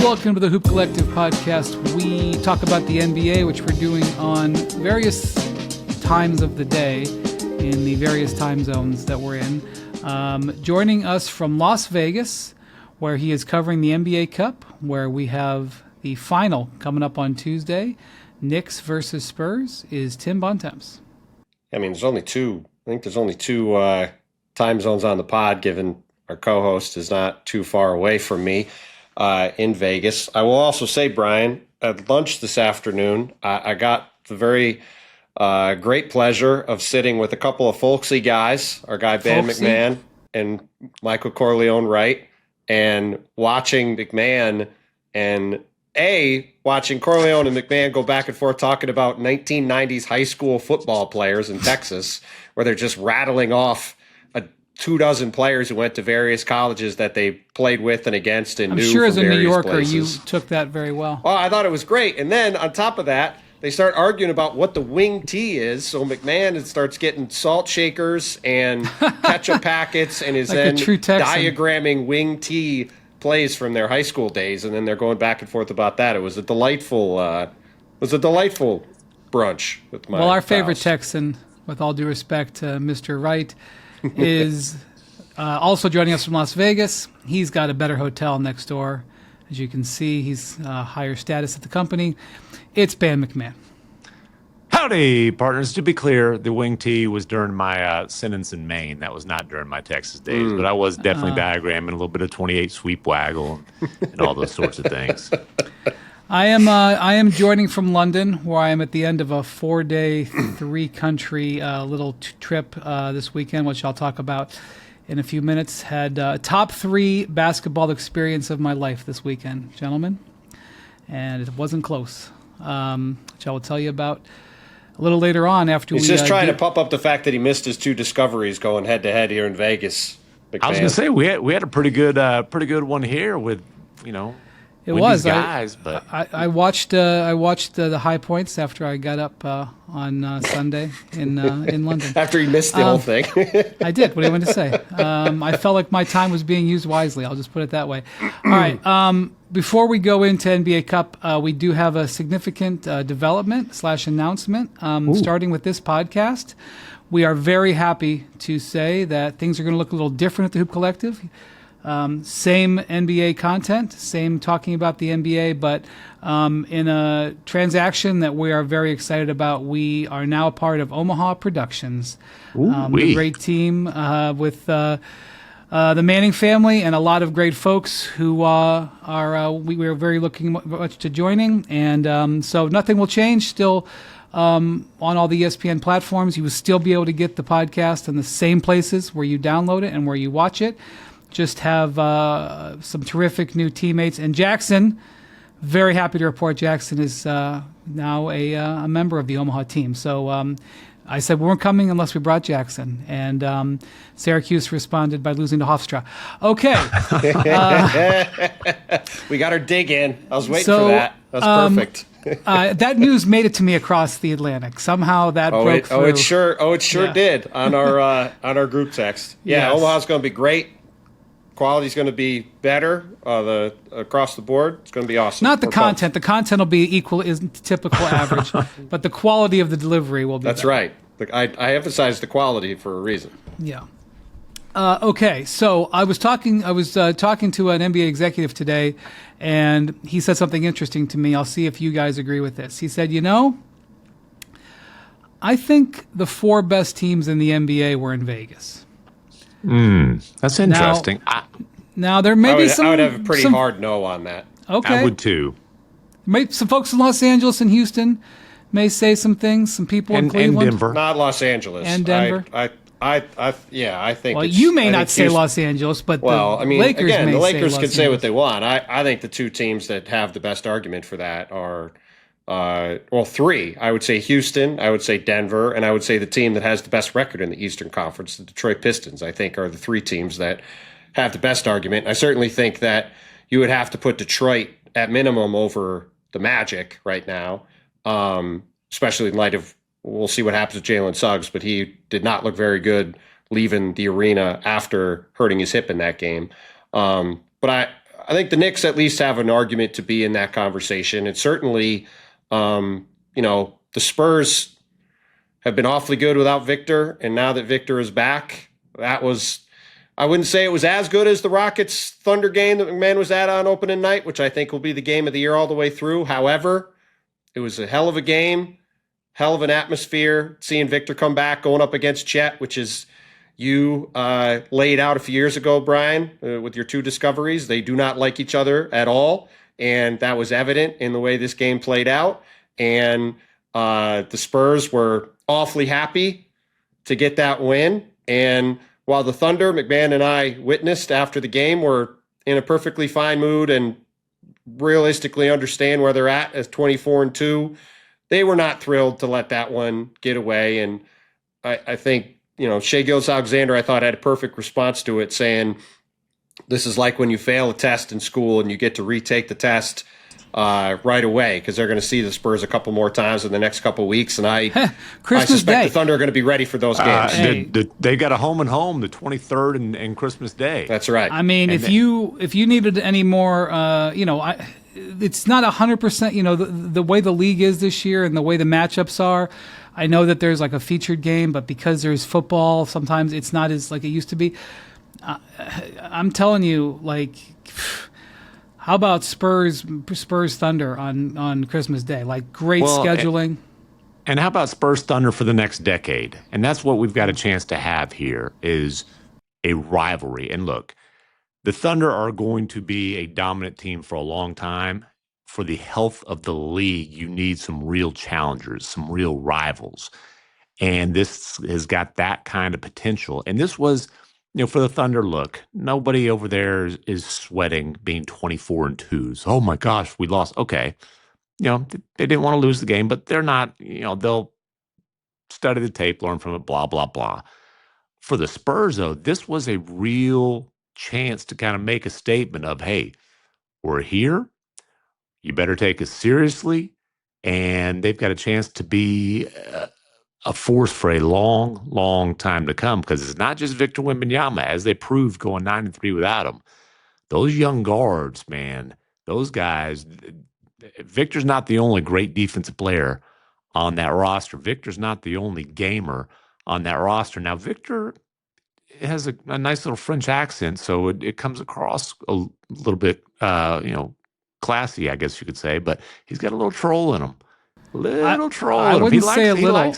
Welcome to the Hoop Collective podcast. We talk about the NBA, which we're doing on various times of the day in the various time zones that we're in. Joining us from Las Vegas, where he is covering the NBA Cup, where we have the final coming up on Tuesday, Knicks versus Spurs, is Tim Bontemps. I mean, there's only two time zones on the pod, given our co-host is not too far away from me in Vegas. I will also say, Brian, at lunch this afternoon, I got the very great pleasure of sitting with a couple of folksy guys, our guy Ben MacMahon and Michael Corleone Wright, and watching MacMahon and watching Corleone and MacMahon go back and forth talking about 1990s high school football players in Texas, where they're just rattling off 24 players who went to various colleges that they played with and against and I'm knew sure from as a various New Yorker, places. you took that very well. Oh, I thought it was great. And then on top of that, they start arguing about what the wing tee is. So MacMahon starts getting salt shakers and ketchup packets and is Like then a true Texan. diagramming wing tee plays from their high school days. And then they're going back and forth about that. It was a delightful brunch with my Well, our favorite pals. Texan, with all due respect to Mr. Wright, is also joining us from Las Vegas. He's got a better hotel next door. As you can see, he's higher status at the company. It's Ben MacMahon. Howdy, partners. To be clear, the wing tee was during my sentence in Maine. That was not during my Texas days, but I was definitely diagramming a little bit of 28 sweep waggle and all those sorts of things. I am joining from London, where I am at the end of a 4-day, 3-country little trip this weekend, which I'll talk about in a few minutes. Had top 3 basketball experience of my life this weekend, gentlemen, and it wasn't close, which I will tell you about a little later on after He's just trying to pump up the fact that he missed his 2 discoveries going head-to-head here in Vegas. MacMahon. I was going to say, we had a pretty good one here with, It Wendy's was guys, but I watched the high points after I got up on Sunday in London. After he missed the whole thing. I did. What do you want to say? I felt like my time was being used wisely. I'll just put it that way. All right. Before we go into NBA Cup, we do have a significant development / announcement starting with this podcast. We are very happy to say that things are going to look a little different at the Hoop Collective. Same NBA content, same talking about the NBA, but in a transaction that we are very excited about, we are now a part of Omaha Productions, a great team with the Manning family and a lot of great folks who we are very looking much to joining, and so nothing will change. Still on all the ESPN platforms, you will still be able to get the podcast in the same places where you download it and where you watch it. Just have some terrific new teammates. And Jackson, very happy to report Jackson is now a member of the Omaha team. So I said we weren't coming unless we brought Jackson. And Syracuse responded by losing to Hofstra. Okay. We got our dig in. I was waiting for that. That's perfect. That news made it to me across the Atlantic. Somehow that broke through. It sure did on our group text. Yeah, Yes. Omaha's going to be great. Quality's going to be better across the board. It's going to be awesome. Not the content. The content will be equal, is typical average, but the quality of the delivery will be That's better. right. I emphasize the quality for a reason. Yeah. Okay, so I was talking to an NBA executive today, and he said something interesting to me. I'll see if you guys agree with this. He said, I think the 4 best teams in the NBA were in Vegas. That's interesting. Now there may be some. I would have a pretty hard no on that. Okay. I would too. Maybe some folks in Los Angeles and Houston may say some things. Some people in Cleveland and Denver. Not Los Angeles. And Denver. I think. Well, you may not say Los Angeles, but Lakers again, may the Lakers say can Los say what Angeles. they want. I think the 2 teams that have the best argument for that are, 3. I would say Houston, I would say Denver, and I would say the team that has the best record in the Eastern Conference, the Detroit Pistons, I think are the 3 teams that have the best argument. I certainly think that you would have to put Detroit at minimum over the Magic right now, especially in light of, we'll see what happens with Jalen Suggs, but he did not look very good leaving the arena after hurting his hip in that game. But I think the Knicks at least have an argument to be in that conversation. And certainly, the Spurs have been awfully good without Victor. And now that Victor is back, I wouldn't say it was as good as the Rockets Thunder game that MacMahon was at on opening night, which I think will be the game of the year all the way through. However, it was a hell of a game, hell of an atmosphere. Seeing Victor come back, going up against Chet, which is you laid out a few years ago, Brian, with your two discoveries. They do not like each other at all, and that was evident in the way this game played out. And the Spurs were awfully happy to get that win. And while the Thunder, MacMahon and I witnessed after the game, were in a perfectly fine mood and realistically understand where they're at as 24-2, they were not thrilled to let that one get away. And I think, Shai Gilgeous-Alexander, I thought, had a perfect response to it, saying, this is like when you fail a test in school and you get to retake the test right away, because they're going to see the Spurs a couple more times in the next couple of weeks. And I suspect Day. the Thunder are going to be ready for those games. They got a home and home the 23rd and Christmas Day. That's right. I mean, if you needed any more, it's not 100%, the way the league is this year and the way the matchups are. I know that there's like a featured game, but because there's football, sometimes it's not as like it used to be. I'm telling you, like, how about Spurs Thunder on Christmas Day? Like, great scheduling. And how about Spurs Thunder for the next decade? And that's what we've got a chance to have here, is a rivalry. And look, the Thunder are going to be a dominant team for a long time. For the health of the league, you need some real challengers, some real rivals. And this has got that kind of potential. And this was, for the Thunder, look, nobody over there is sweating being 24-2. Oh my gosh, we lost. Okay. They didn't want to lose the game, but they're not, they'll study the tape, learn from it, blah, blah, blah. For the Spurs, though, this was a real chance to kind of make a statement of, hey, we're here. You better take us seriously. And they've got a chance to be a force for a long, long time to come, because it's not just Victor Wembanyama, as they proved going 9-3 without him. Those young guards, man, those guys, Victor's not the only great defensive player on that roster. Victor's not the only gamer on that roster. Now, Victor has a nice little French accent, so it comes across a little bit, classy, I guess you could say, but he's got a little troll in him. I wouldn't say a little.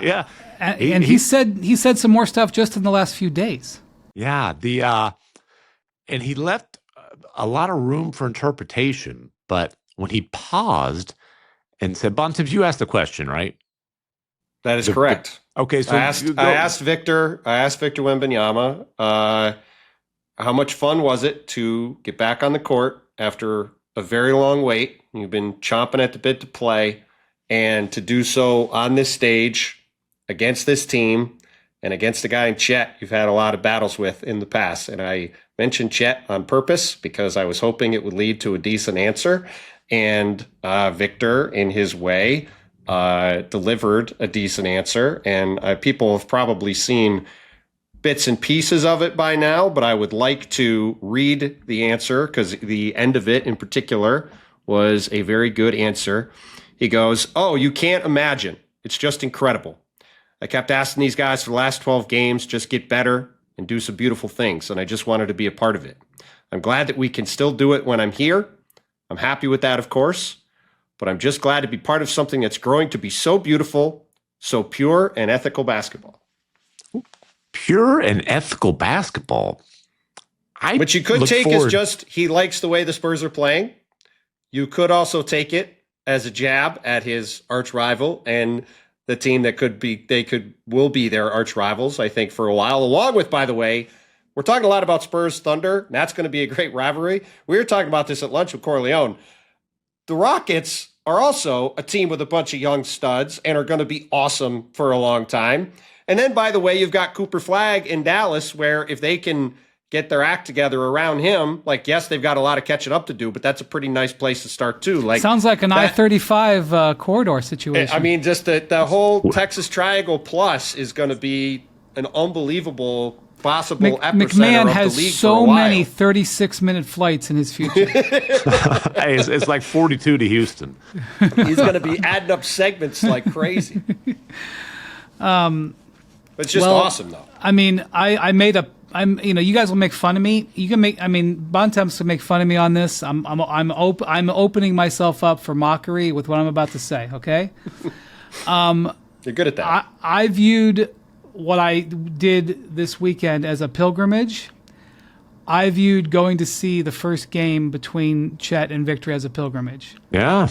Yeah. And he said some more stuff just in the last few days. Yeah. And he left a lot of room for interpretation, but when he paused and said, Bontemps, you asked the question, right? That is correct. Okay. So I asked Victor Wembanyama, how much fun was it to get back on the court after a very long wait? You've been chomping at the bit to play, and to do so on this stage against this team and against a guy in Chet you've had a lot of battles with in the past. And I mentioned Chet on purpose because I was hoping it would lead to a decent answer. And Victor, in his way, delivered a decent answer. And people have probably seen bits and pieces of it by now, but I would like to read the answer, because the end of it in particular was a very good answer. He goes, "Oh, you can't imagine. It's just incredible. I kept asking these guys for the last 12 games, just get better and do some beautiful things, and I just wanted to be a part of it. I'm glad that we can still do it when I'm here. I'm happy with that, of course, but I'm just glad to be part of something that's growing to be so beautiful, so pure and ethical basketball." Pure and ethical basketball. Which you could take as just he likes the way the Spurs are playing. You could also take it as a jab at his arch rival and the team that will be their arch rivals, I think, for a while. Along with, by the way, we're talking a lot about Spurs-Thunder, and that's going to be a great rivalry. We were talking about this at lunch with Corleone. The Rockets are also a team with a bunch of young studs and are going to be awesome for a long time. And then, by the way, you've got Cooper Flagg in Dallas, where if they can get their act together around him, like, yes, they've got a lot of catching up to do, but that's a pretty nice place to start, too. Like, sounds like an I-35 corridor situation. I mean, just the whole Texas Triangle Plus is going to be an unbelievable possible epicenter MacMahon of has the league for a so while. many 36-minute flights in his future. Hey, it's like 42 to Houston. He's going to be adding up segments like crazy. It's just awesome, though. I mean, I made a. You guys will make fun of me. You can make. I mean, Bontemps will make fun of me on this. I'm opening myself up for mockery with what I'm about to say. Okay. You're good at that. I viewed what I did this weekend as a pilgrimage. I viewed going to see the first game between Chet and Victor as a pilgrimage. Yeah.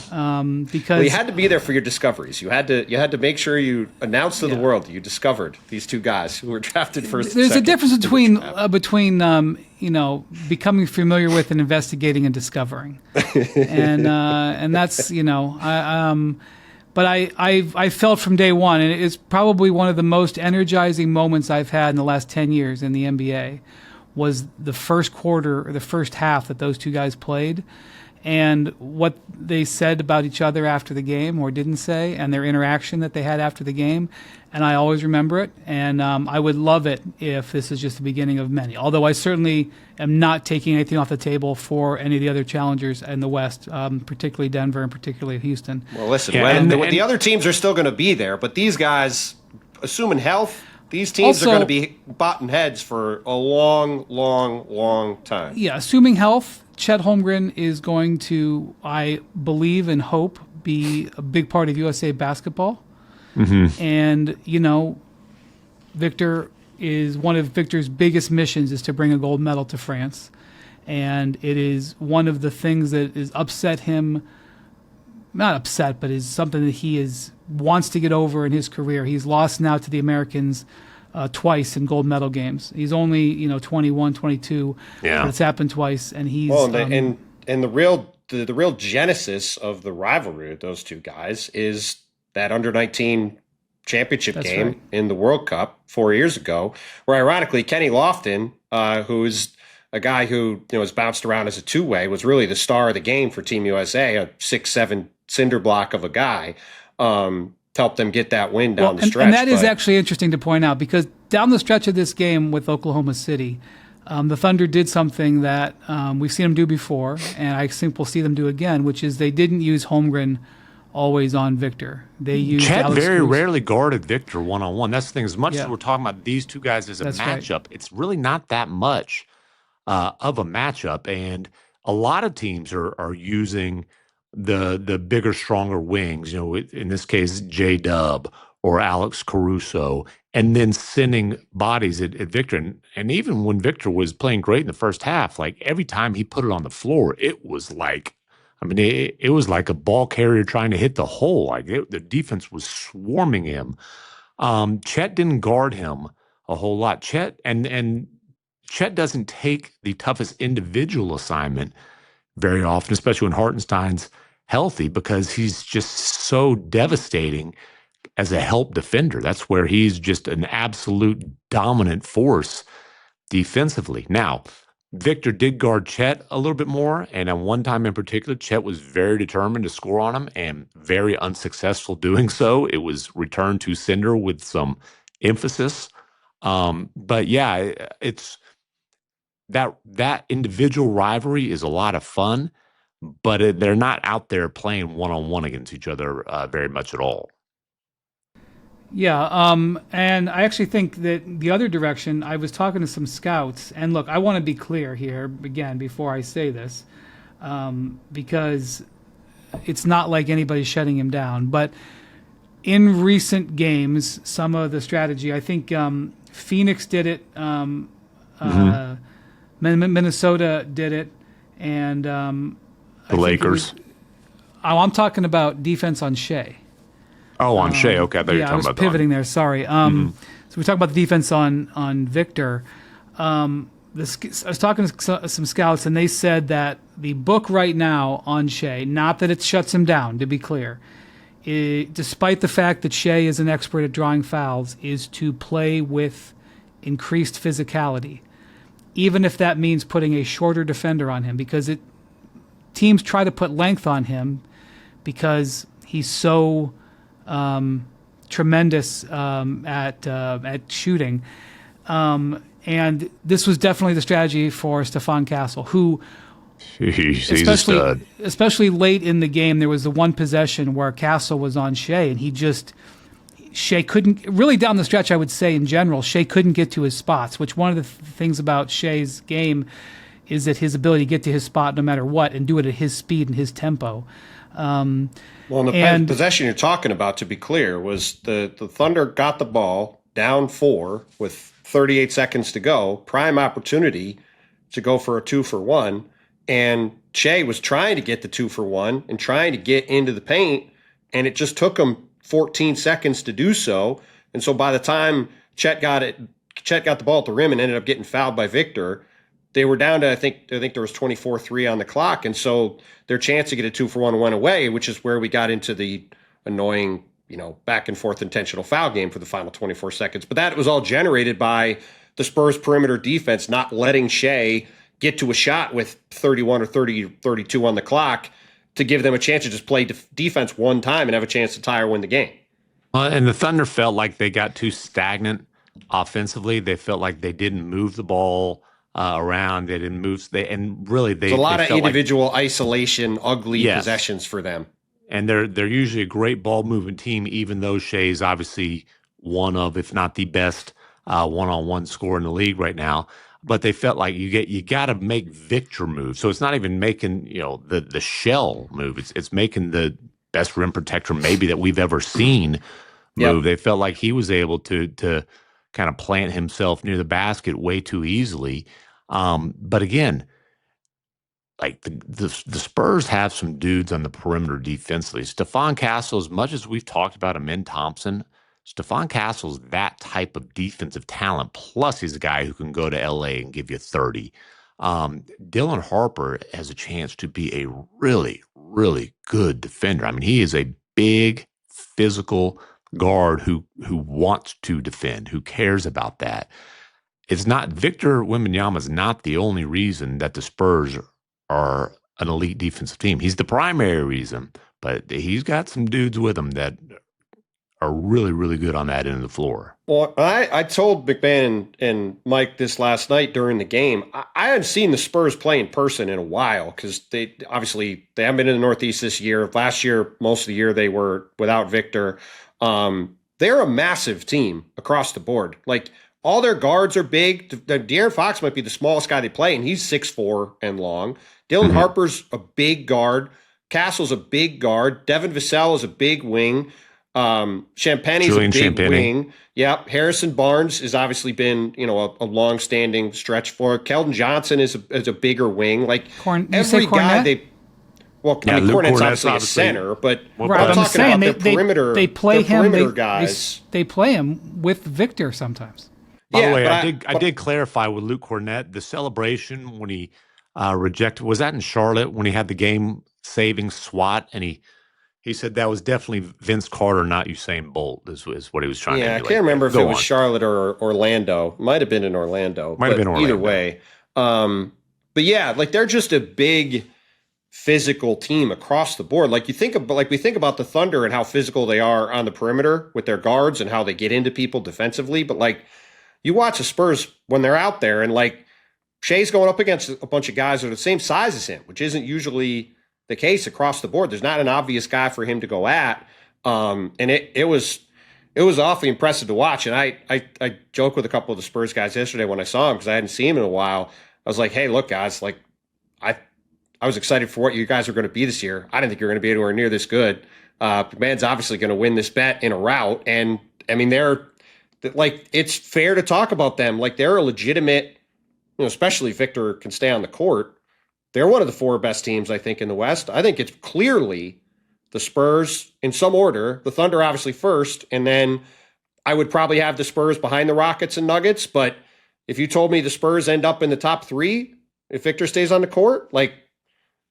Because you had to be there for your discoveries. You had to make sure you announced to the world that you discovered these two guys who were drafted first. There's a second difference in the between becoming familiar with and investigating and discovering, and that's But I felt from day one, and it's probably one of the most energizing moments I've had in the last 10 years in the NBA, was the first quarter or the first half that those two guys played, and what they said about each other after the game or didn't say, and their interaction that they had after the game. And I always remember it, and I would love it if this is just the beginning of many. Although I certainly am not taking anything off the table for any of the other challengers in the West, particularly Denver and particularly Houston. Well, listen, the other teams are still going to be there, but these guys, assuming health, these teams are going to be butting heads for a long, long, long time. Yeah, assuming health, Chet Holmgren is going to, I believe and hope, be a big part of USA basketball. Mm-hmm. And, Victor is one of Victor's biggest missions is to bring a gold medal to France. And it is one of the things that is upset him, not upset, but is something that he wants to get over in his career. He's lost now to the Americans twice in gold medal games. He's only, 21, 22. Yeah. But it's happened twice, and he's... Well, and the real genesis of the rivalry of those two guys is that under-19 championship game in the World Cup 4 years ago, where ironically Kenny Lofton, who's a guy who has bounced around as a two-way, was really the star of the game for Team USA, a 6'7" cinder block of a guy, helped them get that win down the stretch. And that is actually interesting to point out, because down the stretch of this game with Oklahoma City, the Thunder did something that we've seen them do before, and I think we'll see them do again, which is they didn't use Holmgren always on Victor. They used Chet Alex very Cruz. rarely guarded Victor one-on-one. That's the thing. As much as Yeah. we're talking about these two guys as a matchup, it's really not that much of a matchup. And a lot of teams are using the bigger, stronger wings. In this case, J-Dub or Alex Caruso, and then sending bodies at Victor. And even when Victor was playing great in the first half, like every time he put it on the floor, it was like, it was like a ball carrier trying to hit the hole. Like the defense was swarming him. Chet didn't guard him a whole lot. Chet doesn't take the toughest individual assignment very often, especially when Hartenstein's healthy, because he's just so devastating as a help defender. That's where he's just an absolute dominant force defensively. Now, Victor did guard Chet a little bit more, and at one time in particular, Chet was very determined to score on him and very unsuccessful doing so. It was returned to sender with some emphasis. But yeah, it's that individual rivalry is a lot of fun, but they're not out there playing one-on-one against each other very much at all. Yeah, and I actually think that the other direction, I was talking to some scouts, and look, I want to be clear here, again, before I say this, because it's not like anybody's shutting him down, but in recent games, some of the strategy, I think Phoenix did it, Minnesota did it, and the Lakers. I'm talking about defense on Shea. Oh, on Shea. Okay, I thought you were talking about I was pivoting there. Sorry. So we talk about the defense on Victor. I was talking to some scouts, and they said that the book right now on Shea, not that it shuts him down, to be clear, despite the fact that Shea is an expert at drawing fouls, is to play with increased physicality, even if that means putting a shorter defender on him, because teams try to put length on him because he's so tremendous at shooting, And this was definitely the strategy for Stephon Castle, who, He's a stud. especially late in the game, there was the one possession where Castle was on Shea, and Shea couldn't, really down the stretch, I would say in general, Shea couldn't get to his spots, which one of the things about Shea's game is that his ability to get to his spot no matter what and do it at his speed and his tempo. Well, the possession you're talking about, to be clear, was the Thunder got the ball down 4 with 38 seconds to go, prime opportunity to go for a 2-for-1, and Shea was trying to get the 2-for-1 and trying to get into the paint, and it just took him 14 seconds to do so. And so by the time Chet got the ball at the rim and ended up getting fouled by Victor, they were down to, I think there was 24-3 on the clock. And so their chance to get a 2-for-1 went away, which is where we got into the annoying, back and forth intentional foul game for the final 24 seconds. But that was all generated by the Spurs perimeter defense not letting Shea get to a shot with 31 or 32 on the clock to give them a chance to just play defense one time and have a chance to tie or win the game. And the Thunder felt like they got too stagnant offensively. They felt like they didn't move the ball around. They didn't move. It's a lot of individual isolation, ugly possessions for them. And they're usually a great ball moving team, even though Shea is obviously one of, if not the best one-on-one scorer in the league right now. But they felt like you got to make Victor move. So it's not even making the shell move. It's making the best rim protector maybe that we've ever seen move. Yep. They felt like he was able to kind of plant himself near the basket way too easily. But again, like the Spurs have some dudes on the perimeter defensively. Stephon Castle, as much as we've talked about Amin Thompson, Stephon Castle's that type of defensive talent. Plus, he's a guy who can go to LA and give you 30. Dylan Harper has a chance to be a really, really good defender. I mean, he is a big, physical guard who wants to defend, who cares about that. It's not Victor Wembanyama is not the only reason that the Spurs are an elite defensive team. He's the primary reason, but he's got some dudes with him that are really, really good on that end of the floor. Well, I told MacMahon and Mike this last night during the game. I hadn't seen the Spurs play in person in a while because they haven't been in the Northeast this year. Last year, most of the year they were without Victor. They're a massive team across the board. Like, all their guards are big. De'Aaron Fox might be the smallest guy they play, and he's 6'4" and long. Dylan Harper's a big guard. Castle's a big guard. Devin Vassell is a big wing. Champagne's a big wing. Yep. Harrison Barnes has obviously been, a long-standing stretch for. Keldon Johnson is a bigger wing. Like, every guy Cornette's obviously a center, but I'm talking about the perimeter. They play him. Guys. They play him with Victor sometimes. By the way, I did clarify with Luke Cornett, the celebration when he rejected, was that in Charlotte when he had the game-saving swat, and he said that was definitely Vince Carter, not Usain Bolt, is what he was trying to do. Yeah, I can't remember if it was Charlotte or Orlando. Might have been in Orlando. Either way. But yeah, like, they're just a big physical team across the board. Like, we think about the Thunder and how physical they are on the perimeter with their guards and how they get into people defensively. But, like, you watch the Spurs when they're out there and, like, Shea's going up against a bunch of guys that are the same size as him, which isn't usually the case across the board. There's not an obvious guy for him to go at. And it was awfully impressive to watch. And I joked with a couple of the Spurs guys yesterday when I saw him because I hadn't seen him in a while. I was like, hey, look, guys, like, I was excited for what you guys are going to be this year. I didn't think you were going to be anywhere near this good. McMahon's obviously going to win this bet in a rout. And, I mean, it's fair to talk about them. Like, they're a legitimate, especially if Victor can stay on the court. They're one of the 4 best teams, I think, in the West. I think it's clearly the Spurs in some order. The Thunder obviously first, and then I would probably have the Spurs behind the Rockets and Nuggets. But if you told me the Spurs end up in the top 3 if Victor stays on the court, like,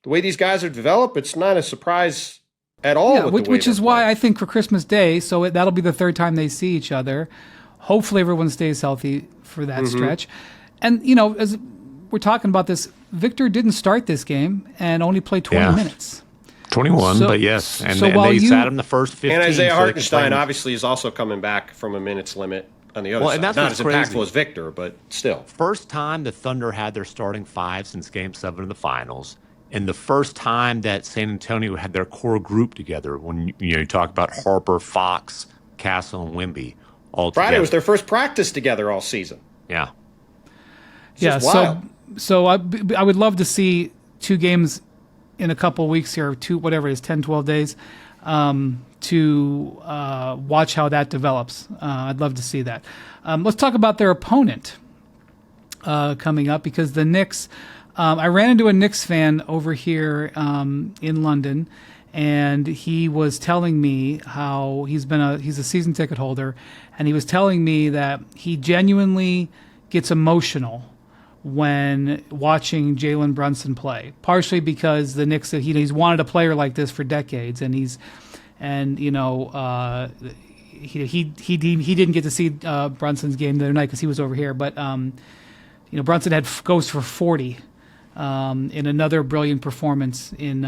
the way these guys are developed, it's not a surprise at all. Yeah, which is why I think for Christmas Day, so that'll be the 3rd time they see each other. Hopefully everyone stays healthy for that stretch. And, as we're talking about this, Victor didn't start this game and only played 20 minutes. 21, but yes. And, so and they sat him the first 15. And Isaiah Hartenstein obviously is also coming back from a minutes limit. on the other side. And that's not as crazy. impactful as Victor, but still. First time the Thunder had their starting five since Game 7 of the finals, and the first time that San Antonio had their core group together. When you talk about Harper, Fox, Castle, and Wemby all together. Friday was their first practice together all season. Yeah. Yeah. So I would love to see 2 games in a couple of weeks here, 2 whatever it is, 10, 12 days, to watch how that develops. I'd love to see that. Let's talk about their opponent coming up, because the Knicks. I ran into a Knicks fan over here in London, and he was telling me how he's a season ticket holder, and he was telling me that he genuinely gets emotional when watching Jalen Brunson play, partially because the Knicks, he's wanted a player like this for decades, and he didn't get to see Brunson's game the other night because he was over here, but Brunson goes for 40 in another brilliant performance in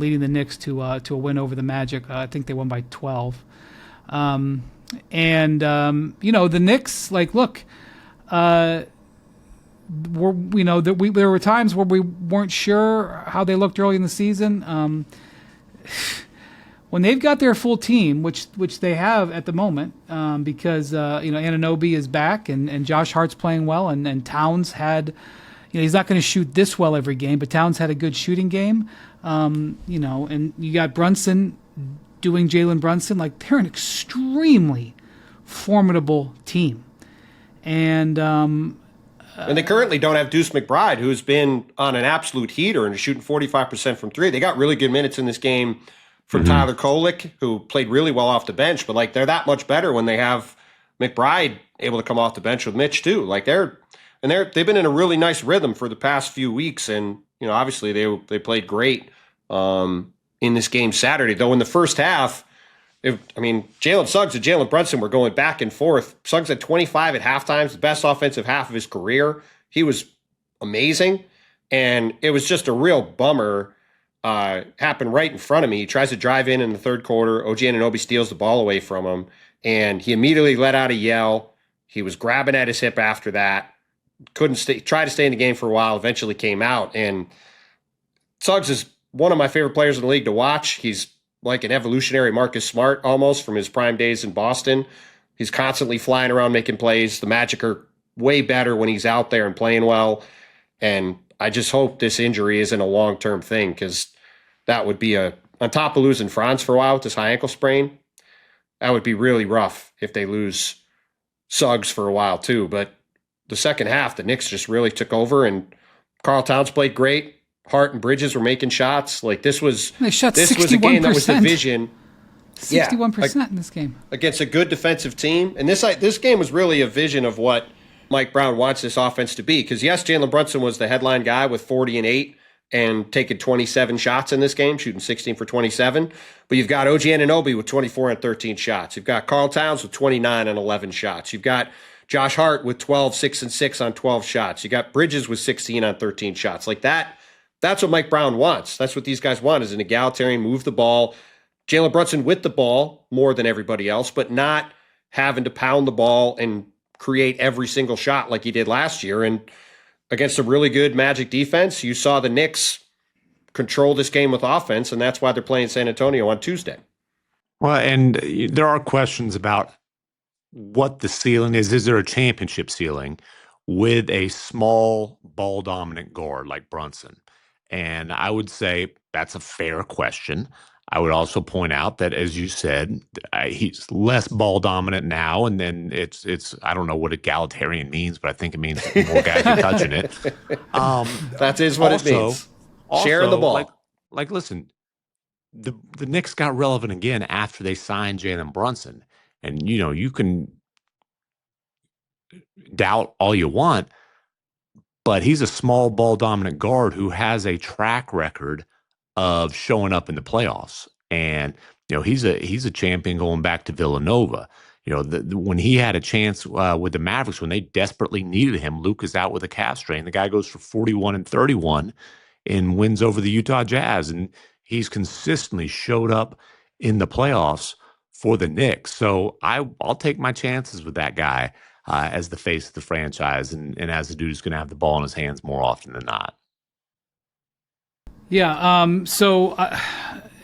leading the Knicks to a win over the Magic. I think they won by 12. The Knicks, look. There were times where we weren't sure how they looked early in the season. When they've got their full team, which they have at the moment, because Anunoby is back and Josh Hart's playing well, and Towns had, he's not going to shoot this well every game, but Towns had a good shooting game. And you got Brunson doing Jalen Brunson. They're an extremely formidable team, and they currently don't have Deuce McBride, who's been on an absolute heater and is shooting 45% from 3. They got really good minutes in this game from Tyler Kolek, who played really well off the bench. But they're that much better when they have McBride able to come off the bench with Mitch too. They've been in a really nice rhythm for the past few weeks, and obviously they played great in this game Saturday. Though in the first half, Jalen Suggs and Jalen Brunson were going back and forth. Suggs had 25 at halftime, the best offensive half of his career. He was amazing, and it was just a real bummer. Happened right in front of me. He tries to drive in the third quarter. OG Anunoby steals the ball away from him, and he immediately let out a yell. He was grabbing at his hip after that. Couldn't stay. Tried to stay in the game for a while. Eventually came out, and Suggs is one of my favorite players in the league to watch. He's like an evolutionary Marcus Smart almost from his prime days in Boston. He's constantly flying around making plays. The Magic are way better when he's out there and playing well. And I just hope this injury isn't a long-term thing, because that would be on top of losing Franz for a while with this high ankle sprain, that would be really rough if they lose Suggs for a while too. But the second half, the Knicks just really took over, and Karl Towns played great. Hart and Bridges were making shots. This was a game that was the vision. 61% in this game against a good defensive team. And this game was really a vision of what Mike Brown wants this offense to be. Because yes, Jalen Brunson was the headline guy with 40 and 8 and taking 27 shots in this game, shooting 16 for 27. But you've got OG Anunoby with 24 and 13 shots. You've got Karl Towns with 29 and 11 shots. You've got Josh Hart with 12, 6 and 6 on 12 shots. You got Bridges with 16 on 13 shots. That's what Mike Brown wants. That's what these guys want, is an egalitarian, move the ball. Jalen Brunson with the ball more than everybody else, but not having to pound the ball and create every single shot like he did last year. And against a really good Magic defense, you saw the Knicks control this game with offense, and that's why they're playing San Antonio on Tuesday. Well, and there are questions about what the ceiling is. Is there a championship ceiling with a small ball-dominant guard like Brunson? And I would say that's a fair question. I would also point out that, as you said, he's less ball dominant now, and then it's I don't know what egalitarian means, but I think it means more guys are touching it. That is what it means. Sharing the ball. Listen, the Knicks got relevant again after they signed Jalen Brunson, and you can doubt all you want, but he's a small ball dominant guard who has a track record of showing up in the playoffs. And, he's a champion going back to Villanova. When he had a chance with the Mavericks, when they desperately needed him, Luke is out with a calf strain. The guy goes for 41 and 31 and wins over the Utah Jazz. And he's consistently showed up in the playoffs for the Knicks. So I'll take my chances with that guy as the face of the franchise and as the dude who's going to have the ball in his hands more often than not. Yeah.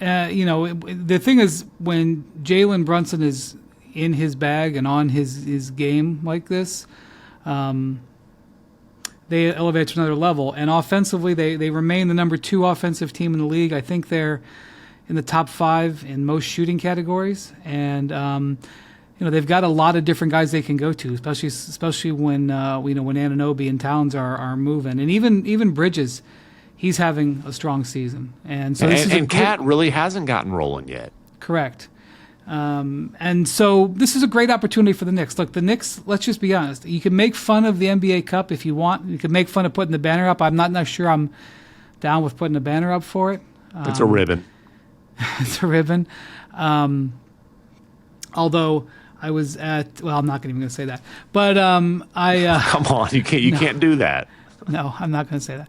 The thing is, when Jalen Brunson is in his bag and on his game like this, they elevate to another level. And offensively, they remain the number 2 offensive team in the league. I think they're in the top 5 in most shooting categories. And they've got a lot of different guys they can go to, especially when when Anunoby and Towns are moving, and even Bridges. He's having a strong season, and so Cat really hasn't gotten rolling yet. Correct, and so this is a great opportunity for the Knicks. Look, the Knicks. Let's just be honest. You can make fun of the NBA Cup if you want. You can make fun of putting the banner up. I'm not sure I'm down with putting a banner up for it. It's a ribbon. It's a ribbon. Although I was at, well, I'm not even going to say that, but I come on, you can't do that. No, I'm not going to say that.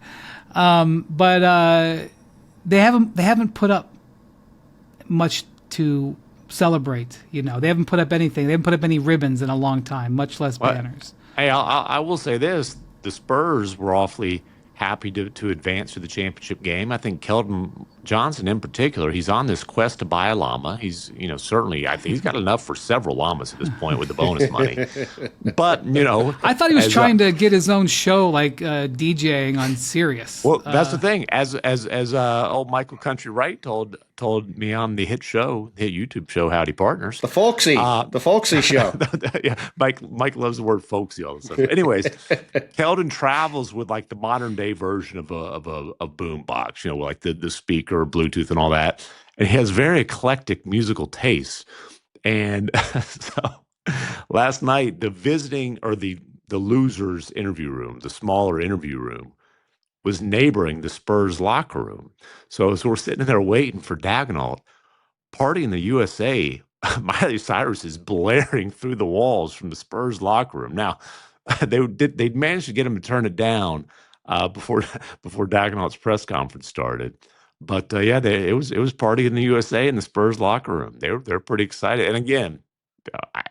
But they haven't put up much to celebrate. They haven't put up anything. They haven't put up any ribbons in a long time, much less banners. Hey, I will say this: the Spurs were awfully happy to advance to the championship game. I think Keldon Johnson, in particular, he's on this quest to buy a llama. He's certainly, I think he's got enough for several llamas at this point with the bonus money. But I thought he was trying to get his own show, like DJing on Sirius. Well, that's the thing. As old Michael Country Wright told me on the hit YouTube show, Howdy Partners, the folksy show. Yeah, Mike loves the word folksy all of a sudden. Anyways, Keldon travels with like the modern day version of a boom box, like the speaker, Bluetooth, and all that. And he has very eclectic musical tastes. And so last night, the visiting or the losers interview room, the smaller interview room, was neighboring the Spurs locker room. So we're sitting there waiting for Daigneault. Party in the USA, Miley Cyrus is blaring through the walls from the Spurs locker room. Now, they'd managed to get him to turn it down before Daigneault's press conference started. But it was party in the USA in the Spurs locker room. They're pretty excited. And again,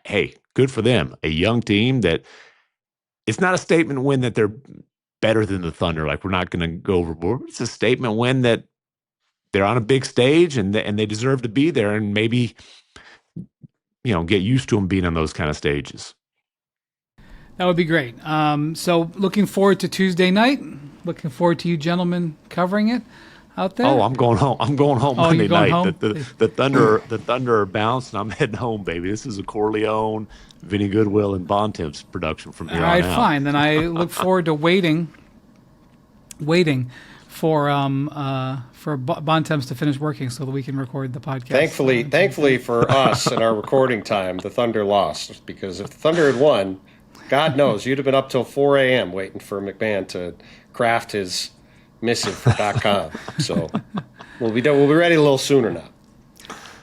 hey, good for them. A young team that it's not a statement win that they're better than the Thunder. Like, we're not going to go overboard. It's a statement win that they're on a big stage and they deserve to be there, and maybe get used to them being on those kind of stages. That would be great. So looking forward to Tuesday night. Looking forward to you gentlemen covering it out there. Oh, I'm going home. Monday night. Home? The Thunder are bouncing. I'm heading home, baby. This is a Corleone, Vinny Goodwill, and Bontemps production from here on out. All right, fine. Then I look forward to waiting for Bontemps to finish working so that we can record the podcast. Thankfully for us and our recording time, the Thunder lost, because if the Thunder had won, God knows you'd have been up till 4 a.m. waiting for MacMahon to craft his missive for .com. So we'll be ready a little sooner now.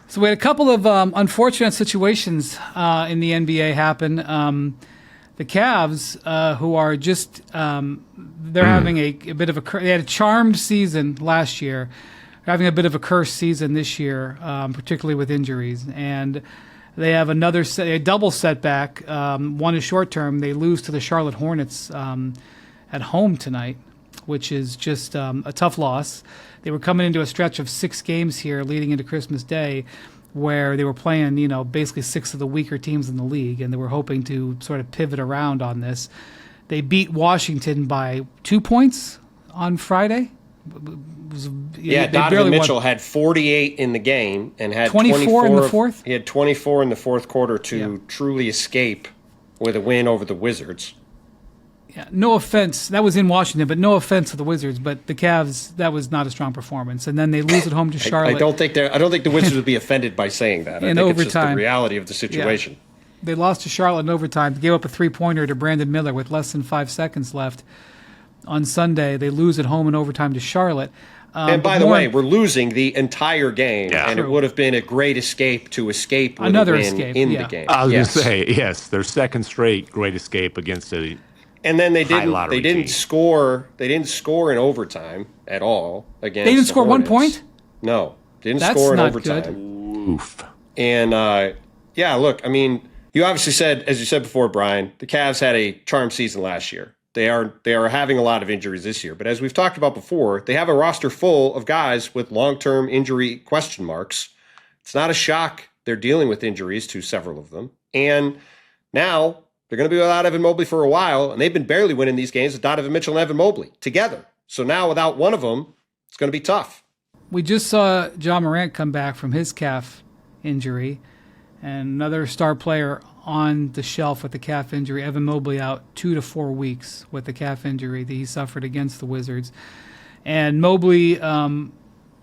So we had a couple of unfortunate situations in the NBA happen. The Cavs, who are just they're having a bit of they had a charmed season last year. They're having a bit of a cursed season this year, particularly with injuries, and they have a double setback. One is short term. They lose to the Charlotte Hornets at home tonight, which is just a tough loss. They were coming into a stretch of 6 games here leading into Christmas Day where they were playing, basically 6 of the weaker teams in the league, and they were hoping to sort of pivot around on this. They beat Washington by 2 points on Friday. Donovan Mitchell had 48 in the game and had 24 in the fourth. He had 24 in the fourth quarter to truly escape with a win over the Wizards. Yeah, no offense. That was in Washington, but no offense to the Wizards. But the Cavs, that was not a strong performance. And then they lose at home to Charlotte. I don't think the Wizards would be offended by saying that. I think overtime, it's just the reality of the situation. Yeah. They lost to Charlotte in overtime. They gave up a 3-pointer to Brandon Miller with less than 5 seconds left. On Sunday, they lose at home in overtime to Charlotte. And by the way, we're losing the entire game, and it would have been a great escape to escape with another a win escape in the game. I was going to say, yes, their second straight great escape against a and then they didn't team. score. They didn't score in overtime at all against. They didn't score Hornets. 1 point. No, didn't That's score in not overtime. Good. Oof. And yeah, look, I mean, you obviously said, as you said before, Brian, the Cavs had a charmed season last year. They are having a lot of injuries this year. But as we've talked about before, they have a roster full of guys with long-term injury question marks. It's not a shock they're dealing with injuries to several of them. And now they're going to be without Evan Mobley for a while, and they've been barely winning these games with Donovan Mitchell and Evan Mobley together. So now without one of them, it's going to be tough. We just saw John Morant come back from his calf injury, and another star player on the shelf with the calf injury, Evan Mobley, out 2 to 4 weeks with the calf injury that he suffered against the Wizards. And Mobley,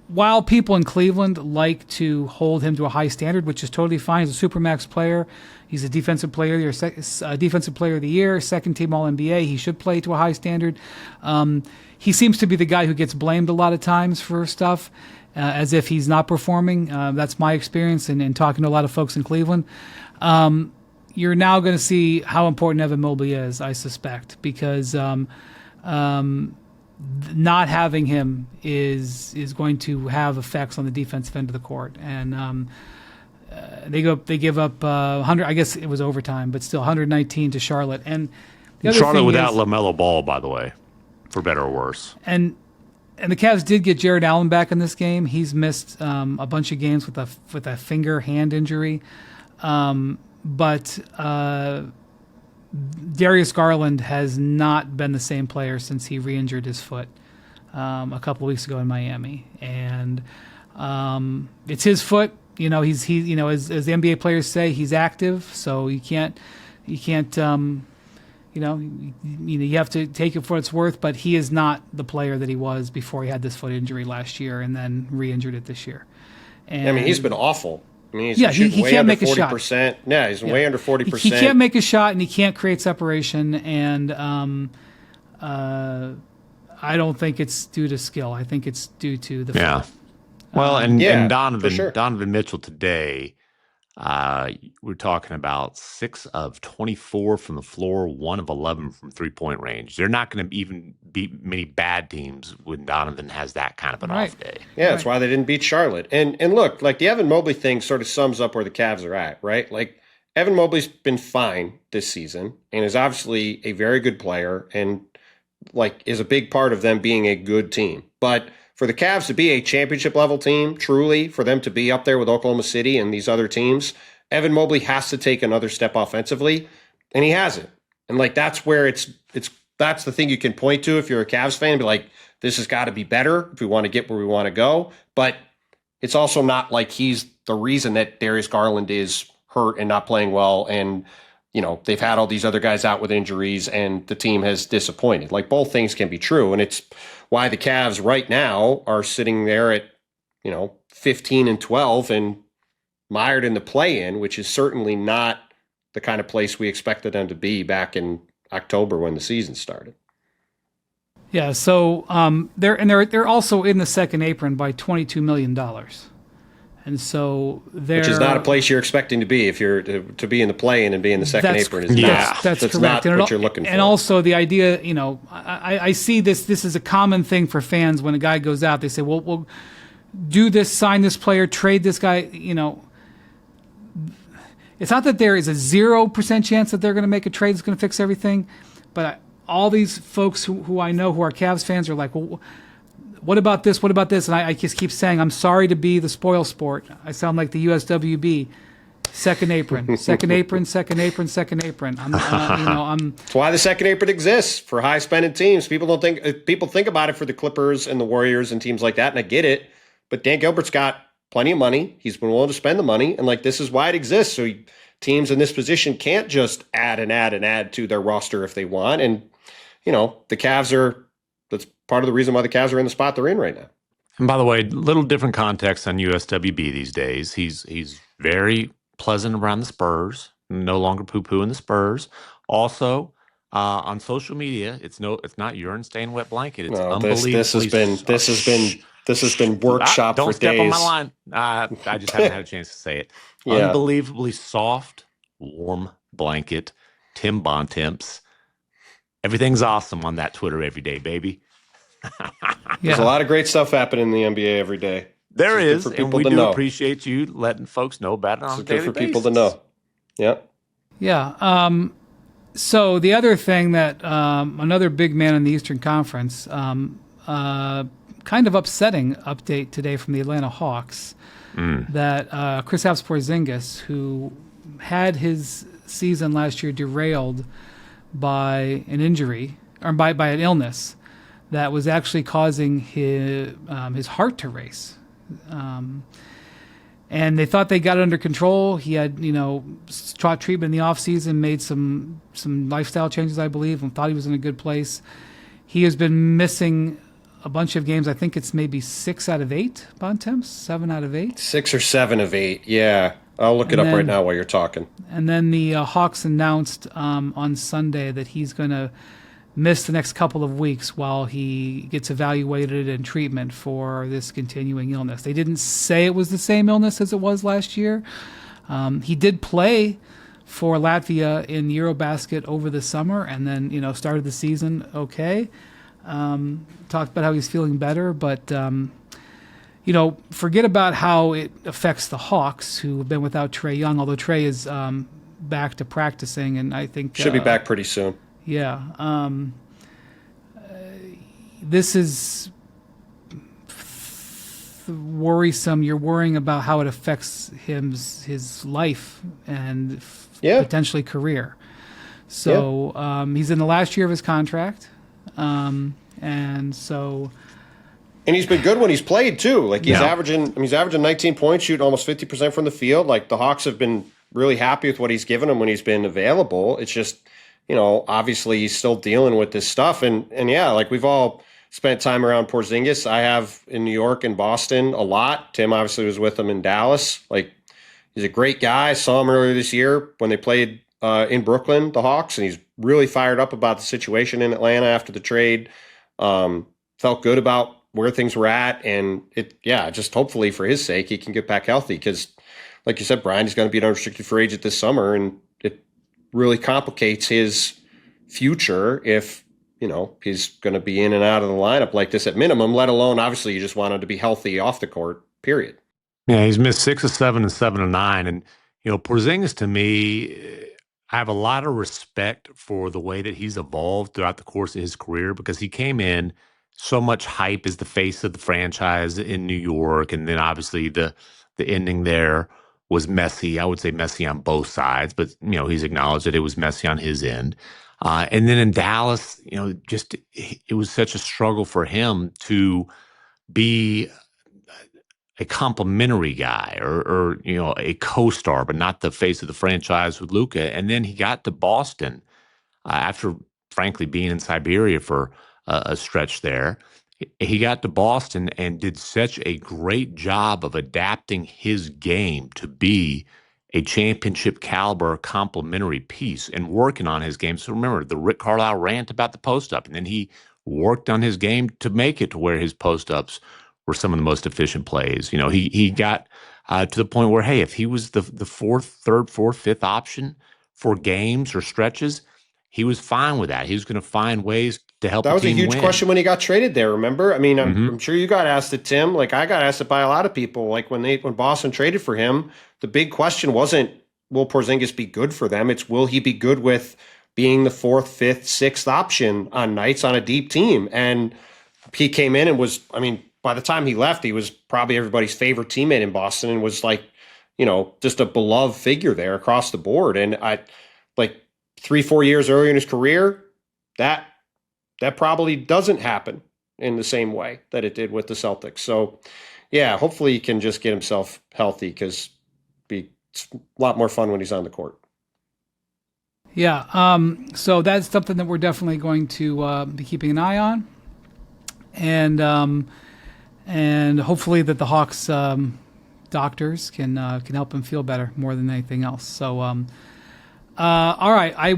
while people in Cleveland like to hold him to a high standard, which is totally fine, he's a supermax player. He's a defensive player of the year, second team All-NBA. He should play to a high standard. He seems to be the guy who gets blamed a lot of times for stuff, as if he's not performing. That's my experience in talking to a lot of folks in Cleveland. You're now going to see how important Evan Mobley is, I suspect, because not having him is going to have effects on the defensive end of the court. And they give up 100. I guess it was overtime, but still 119 to Charlotte. And the other Charlotte thing without is, LaMelo Ball, by the way, for better or worse. And the Cavs did get Jared Allen back in this game. He's missed a bunch of games with a hand injury, but Darius Garland has not been the same player since he re-injured his foot a couple of weeks ago in Miami, and it's his foot. As the NBA players say, he's active, so you have to take it for what it's worth, but he is not the player that he was before he had this foot injury last year and then re-injured it this year. And I mean, he's been awful. I mean, he can't make a shot. Yeah, he's way under 40%. He can't make a shot, and he can't create separation, and I don't think it's due to skill. I think it's due to the foot. Well, and Donovan Mitchell today, we're talking about 6 of 24 from the floor, 1 of 11 from 3-point range. They're not going to even beat many bad teams when Donovan has that kind of an off day. Yeah, that's why they didn't beat Charlotte. And look, like the Evan Mobley thing sort of sums up where the Cavs are at, right? Like Evan Mobley's been fine this season and is obviously a very good player and like is a big part of them being a good team. But for the Cavs to be a championship level team, truly, for them to be up there with Oklahoma City and these other teams, Evan Mobley has to take another step offensively, and he hasn't. And like that's where that's the thing you can point to if you're a Cavs fan, be like, this has got to be better if we want to get where we want to go. But it's also not like he's the reason that Darius Garland is hurt and not playing well, and they've had all these other guys out with injuries, and the team has disappointed. Like both things can be true, and it's why the Cavs right now are sitting there at 15-12 and mired in the play-in, which is certainly not the kind of place we expected them to be back in October when the season started. Yeah, so they're also in the second apron by $22 million. And so which is not a place you're expecting to be if you're to be in the play-in and be in the second apron. That's correct. Not what you're looking for. And also the idea, I see this is a common thing for fans when a guy goes out. They say, well, we'll do this, sign this player, trade this guy. It's not that there is a 0% chance that they're going to make a trade that's going to fix everything, but all these folks who I know who are Cavs fans are like, well, what about this? What about this? And I just keep saying, I'm sorry to be the spoil sport. I sound like the USWB. Second apron, second apron, second apron, second apron. That's why the second apron exists for high spending teams. People think about it for the Clippers and the Warriors and teams like that, and I get it. But Dan Gilbert's got plenty of money. He's been willing to spend the money, and like this is why it exists. So teams in this position can't just add and add and add to their roster if they want. And the Cavs are. That's part of the reason why the Cavs are in the spot they're in right now. And by the way, little different context on USWB these days. He's very pleasant around the Spurs, no longer poo-pooing the Spurs. Also, on social media, it's not urine stained wet blanket. It's unbelievably. This has been workshopped for days. Don't step on my line. I just haven't had a chance to say it. Yeah. Unbelievably soft, warm blanket. Tim Bontemps. Everything's awesome on that Twitter every day, baby. There's a lot of great stuff happening in the NBA every day. There This is is, good for and people we to do know. appreciate you letting folks know about it on This a is daily good for basis. people to know. Yeah. Yeah. So the other thing that another big man in the Eastern Conference, kind of upsetting update today from the Atlanta Hawks, that Kristaps Porzingis, who had his season last year derailed by an injury or by an illness that was actually causing his heart to race. And they thought they got it under control. He had, sought treatment in the offseason, made some lifestyle changes, I believe, and thought he was in a good place. He has been missing a bunch of games. I think it's maybe 6 out of 8, Bontemps, 7 out of 8. 6 or 7 of 8. Yeah. I'll look it up right now while you're talking. And then the Hawks announced on Sunday that he's going to miss the next couple of weeks while he gets evaluated and treatment for this continuing illness. They didn't say it was the same illness as it was last year. He did play for Latvia in Eurobasket over the summer and then, started the season okay. Talked about how he's feeling better, but, forget about how it affects the Hawks, who have been without Trae Young, although Trae is back to practicing, and I think... Should be back pretty soon. Yeah. This is worrisome. You're worrying about how it affects his life and potentially career. So he's in the last year of his contract. And he's been good when he's played too. Like he's averaging 19 points, shooting almost 50% from the field. Like the Hawks have been really happy with what he's given them when he's been available. It's just, obviously he's still dealing with this stuff. And like we've all spent time around Porzingis. I have in New York and Boston a lot. Tim obviously was with him in Dallas. Like he's a great guy. I saw him earlier this year when they played in Brooklyn, the Hawks, and he's really fired up about the situation in Atlanta after the trade. Felt good about where things were at. And just hopefully for his sake, he can get back healthy because like you said, Brian, he's going to be an unrestricted free agent this summer, and it really complicates his future if, he's going to be in and out of the lineup like this at minimum, let alone, obviously, you just want him to be healthy off the court, period. Yeah, he's missed 6 of 7 and 7 of 9. And, Porzingis, to me, I have a lot of respect for the way that he's evolved throughout the course of his career because he came in so much hype as the face of the franchise in New York. And then obviously the ending there was messy. I would say messy on both sides, but, he's acknowledged that it was messy on his end. And then in Dallas, it was such a struggle for him to be a complimentary guy or a co-star, but not the face of the franchise with Luka. And then he got to Boston after, frankly, being in Siberia for a stretch there. He got to Boston and did such a great job of adapting his game to be a championship caliber complimentary piece and working on his game. So remember the Rick Carlisle rant about the post-up, and then he worked on his game to make it to where his post-ups were some of the most efficient plays. He got to the point where, hey, if he was the third, fourth, fifth option for games or stretches, he was fine with that. He was going to find ways to help the team win. That was a huge question when he got traded there, remember? I mean, I'm sure you got asked it, Tim. Like, I got asked it by a lot of people. Like, when Boston traded for him, the big question wasn't, will Porzingis be good for them? It's, will he be good with being the fourth, fifth, sixth option on nights on a deep team? And he came in and was, by the time he left, he was probably everybody's favorite teammate in Boston and was like, just a beloved figure there across the board. And 3-4 years earlier in his career, that probably doesn't happen in the same way that it did with the Celtics. So, yeah, hopefully he can just get himself healthy because it's a lot more fun when he's on the court. Yeah, so that's something that we're definitely going to be keeping an eye on, and hopefully that the Hawks doctors can help him feel better more than anything else. So. All right.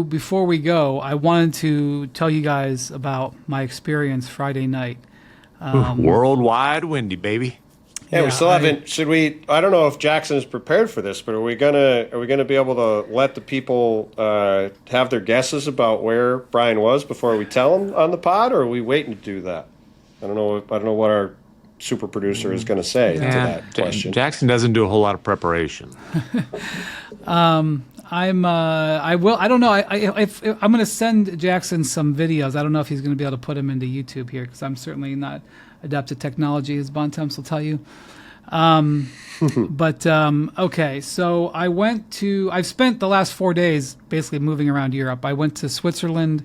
Before we go, I wanted to tell you guys about my experience Friday night. Worldwide windy, baby. Yeah, we still haven't. Should we? I don't know if Jackson is prepared for this, but are we gonna be able to let the people have their guesses about where Brian was before we tell them on the pod, or are we waiting to do that? I don't know what our super producer is going to say to that question. Jackson doesn't do a whole lot of preparation. I will. I don't know. If I'm going to send Jackson some videos. I don't know if he's going to be able to put them into YouTube here because I'm certainly not adept at technology, as Bontemps will tell you. Okay. So I've spent the last 4 days basically moving around Europe. I went to Switzerland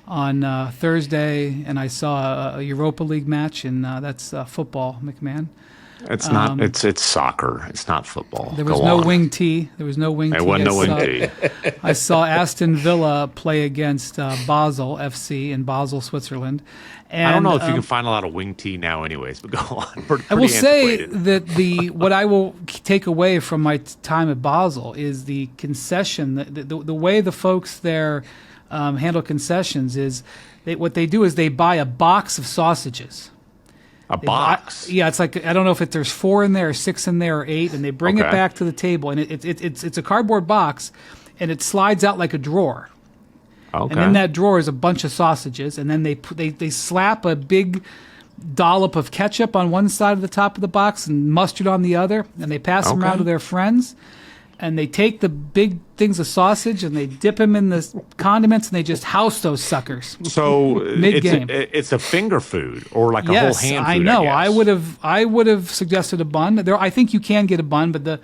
on Thursday, and I saw a Europa League match, and that's football, MacMahon. It's not. It's soccer. It's not football. There was no wing tee. There was no wing tee. There wasn't no wing tee. I saw Aston Villa play against Basel FC in Basel, Switzerland. And, I don't know if you can find a lot of wing tee now, anyways. But go on. I will say that what I will take away from my time at Basel is the concession. The way the folks there handle concessions is what they do is they buy a box of sausages. A box? Yeah, it's like, I don't know if there's 4 in there or 6 in there or 8, and they bring it back to the table, and it's a cardboard box, and it slides out like a drawer. Okay. And in that drawer is a bunch of sausages, and then they slap a big dollop of ketchup on one side of the top of the box and mustard on the other, and they pass them around to their friends. And they take the big things of sausage and they dip them in the condiments and they just house those suckers. So mid-game. It's a finger food or like a whole hand food. I know. I would have suggested a bun. I think you can get a bun, but the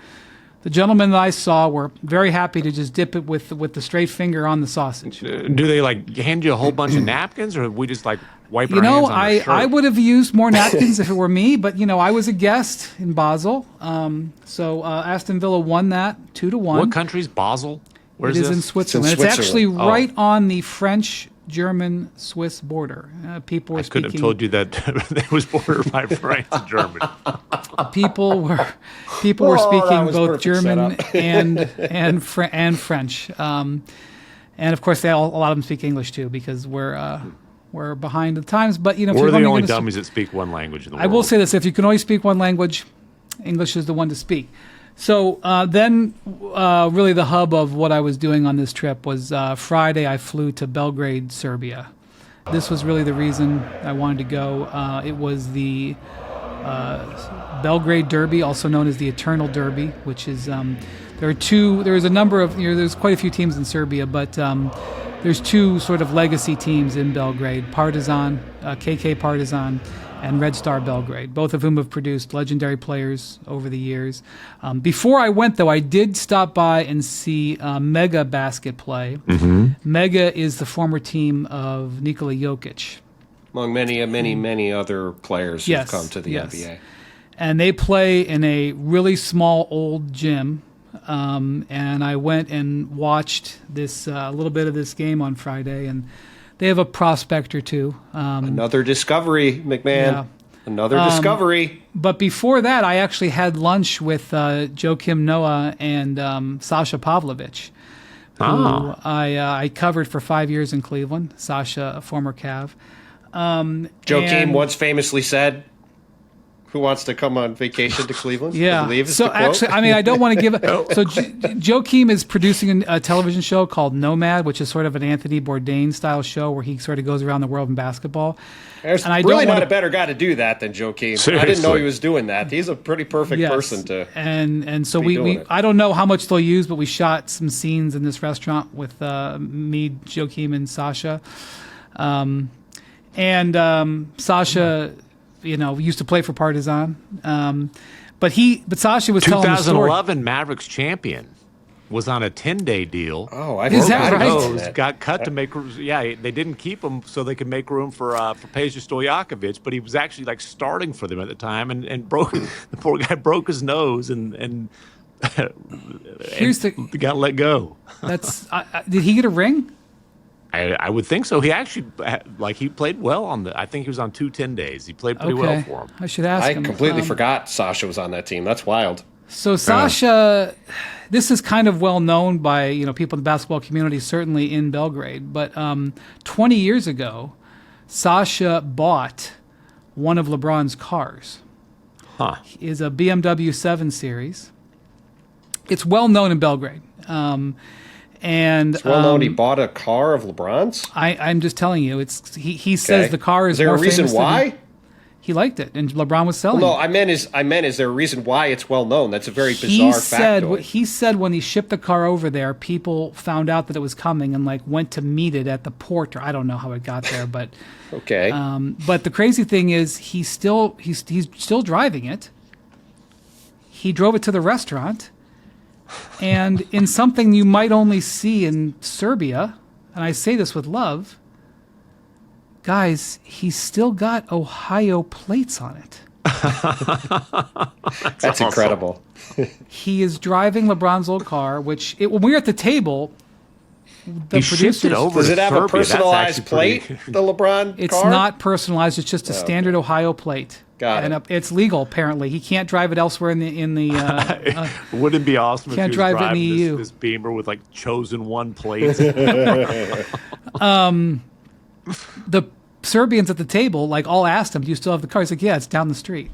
gentlemen that I saw were very happy to just dip it with the straight finger on the sausage. Do they like hand you a whole bunch of napkins, or we just like wipe our hands on our shirt? I would have used more napkins if it were me, but I was a guest in Basel, so Aston Villa won that 2-1. What country's Basel? Where's it is this? in Switzerland. It's actually right on the French-German-Swiss border. People were couldn't have told you that it was bordered by France and Germany. People were speaking both German and French, and of course a lot of them speak English too because we're behind the times. But if we're you're the only dummies that speak one language in the world. I will say this: if you can only speak one language, English is the one to speak. So then, really, the hub of what I was doing on this trip was Friday. I flew to Belgrade, Serbia. This was really the reason I wanted to go. It was the Belgrade Derby, also known as the Eternal Derby, which is there's a number of there's quite a few teams in Serbia, but there's 2 sort of legacy teams in Belgrade: Partizan, KK Partizan, and Red Star Belgrade, both of whom have produced legendary players over the years. Before I went, though, I did stop by and see Mega Basket play. Mm-hmm. Mega is the former team of Nikola Jokic. Among many other players who've come to the NBA. And they play in a really small old gym. And I went and watched this a little bit of this game on Friday, and they have a prospect or two. Another discovery, MacMahon. Yeah. Another discovery. But before that, I actually had lunch with Joakim Noah and Sasha Pavlovic, who I covered for 5 years in Cleveland. Sasha, a former Cav. Joakim once famously said, "Who wants to come on vacation to Cleveland?" Yeah. I believe is so the quote. Actually, I don't want to give it. So Joakim is producing a television show called Nomad, which is sort of an Anthony Bourdain style show where he sort of goes around the world in basketball. There's really not a better guy to do that than Joakim. Seriously. I didn't know he was doing that. He's a pretty perfect person to. And so we I don't know how much they'll use, but we shot some scenes in this restaurant with me, Joakim, and Sasha. Sasha, used to play for Partizan. But Sasha was telling the story. 2011 Mavericks champion was on a 10-day deal. Oh, I Is that right? Got cut to make room. Yeah, they didn't keep him so they could make room for Peja Stojakovic, but he was actually like starting for them at the time, and broke the poor guy broke his nose and got let go. That's did he get a ring? I would think so. He actually, he played well I think he was on 2 10-days. He played pretty well for him. I should ask him. I completely forgot Sasha was on that team. That's wild. So Sasha, this is kind of well known by people in the basketball community, certainly in Belgrade. But 20 years ago, Sasha bought one of LeBron's cars. Is a BMW 7 Series. It's well known in Belgrade. And it's well known he bought a car of LeBron's. I'm just telling you, he says the car is. Is there more a reason famous why? He liked it, and LeBron was selling. No, it. I meant is there a reason why it's well known? That's a very bizarre factoid. He said when he shipped the car over there, people found out that it was coming and like went to meet it at the port, or I don't know how it got there, but okay. But the crazy thing is, he's still driving it. He drove it to the restaurant, and in something you might only see in Serbia, and I say this with love. Guys, he's still got Ohio plates on it. That's awesome. incredible. He is driving LeBron's old car, which when we were at the table, the He shipped it producers. over Does to it have Serbia. a That's personalized actually plate, pretty- the LeBron It's car? not personalized. It's just a standard Ohio plate. Got and it. it's legal apparently. He can't drive it elsewhere in the. Wouldn't it be awesome if Can't he was drive it in the driving EU. this Beamer with like chosen one plate? The Serbians at the table like all asked him, "Do you still have the car?" He's like, "Yeah, it's down the street."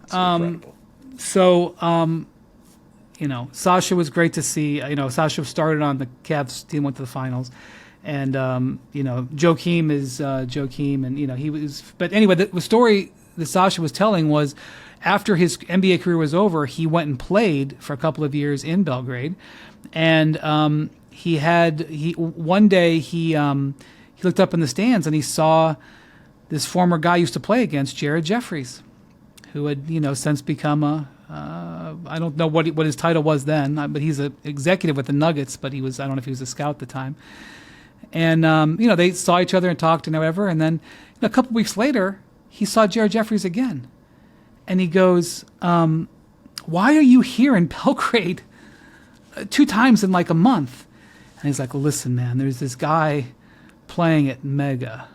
Incredible. So, Sasha was great to see. Sasha started on the Cavs team, went to the finals, and Joakim is Joakim, and he was. But anyway, the story that Sasha was telling was after his NBA career was over, he went and played for a couple of years in Belgrade, and one day he looked up in the stands and he saw this former guy he used to play against, Jared Jeffries, who had since become I don't know what his title was then, but he's an executive with the Nuggets, but I don't know if he was a scout at the time. And they saw each other and talked and whatever, and then a couple weeks later he saw Jared Jeffries again, and he goes, "Why are you here in Belgrade 2 times in like a month?" And he's like, "Listen, man, there's this guy playing at Mega,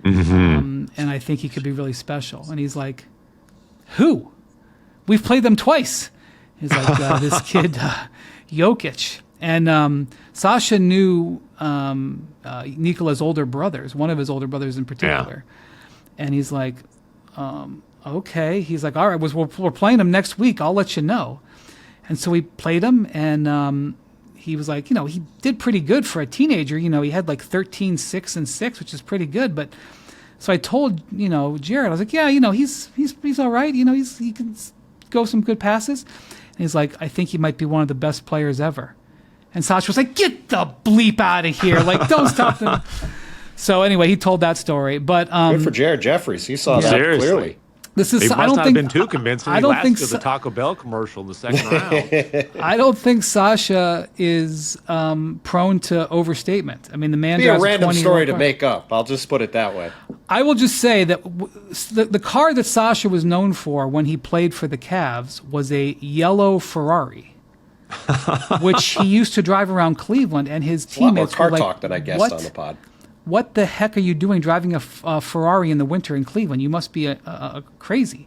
and I think he could be really special." And he's like, "Who? We've played them twice." He's like, "This kid, Jokic." And Sasha knew Nikola's older brothers, one of his older brothers in particular. And he's like, "Okay." He's like, "All right, we're playing him next week. I'll let you know." And so we played him, and he was like, he did pretty good for a teenager. He had like 13, 6, and 6, which is pretty good. But so I told, Jared, I was like, "Yeah, he's all right. He can go some good passes." And he's like, "I think he might be one of the best players ever." And Sasha was like, "Get the bleep out of here. Like, don't stop them." So anyway, he told that story. But Good for Jared Jeffries. He saw that Seriously. clearly. this is, He I must don't not think, have been too convincing. I He don't lasted think to so- the Taco Bell commercial in the second round. I don't think Sasha is prone to overstatement. I mean, the man Be a drives random 20 story to car. make up. I'll just put it that way. I will just say that the car that Sasha was known for when he played for the Cavs was a yellow Ferrari, which he used to drive around Cleveland, and his A lot more teammates car were like, talk than I guessed "What? on the pod. What the heck are you doing driving a Ferrari in the winter in Cleveland? You must be a crazy."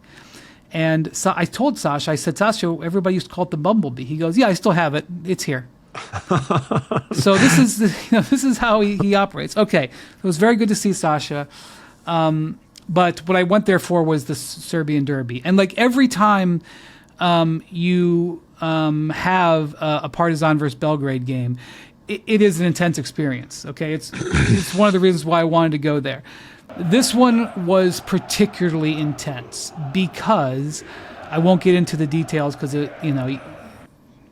And so I told Sasha, I said, "Sasha, everybody used to call it the Bumblebee." He goes, "Yeah, I still have it. It's here." So this is how he operates. Okay, it was very good to see Sasha. But what I went there for was the Serbian Derby. And like every time you have a Partizan versus Belgrade game, it is an intense experience. Okay, it's one of the reasons why I wanted to go there. This one was particularly intense because I won't get into the details because we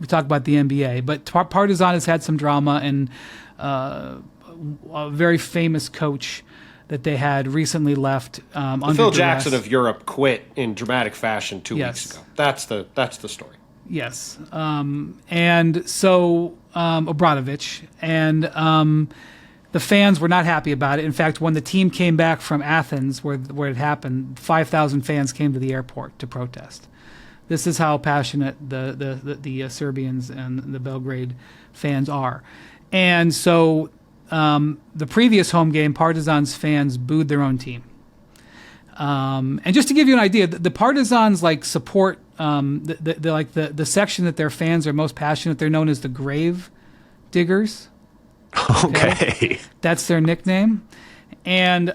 talk about the NBA, but Partizan has had some drama, and a very famous coach that they had recently left. Under Phil duress. Jackson of Europe quit in dramatic fashion 2 Yes. weeks ago. That's the story. Yes. And so Obradovic, and the fans were not happy about it. In fact, when the team came back from Athens, where it happened, 5,000 fans came to the airport to protest. This is how passionate the Serbians and the Belgrade fans are. And so the previous home game, Partizan's fans booed their own team. And just to give you an idea, the Partizans support the section that their fans are most passionate. They're known as the Grave Diggers. Okay. That's their nickname. And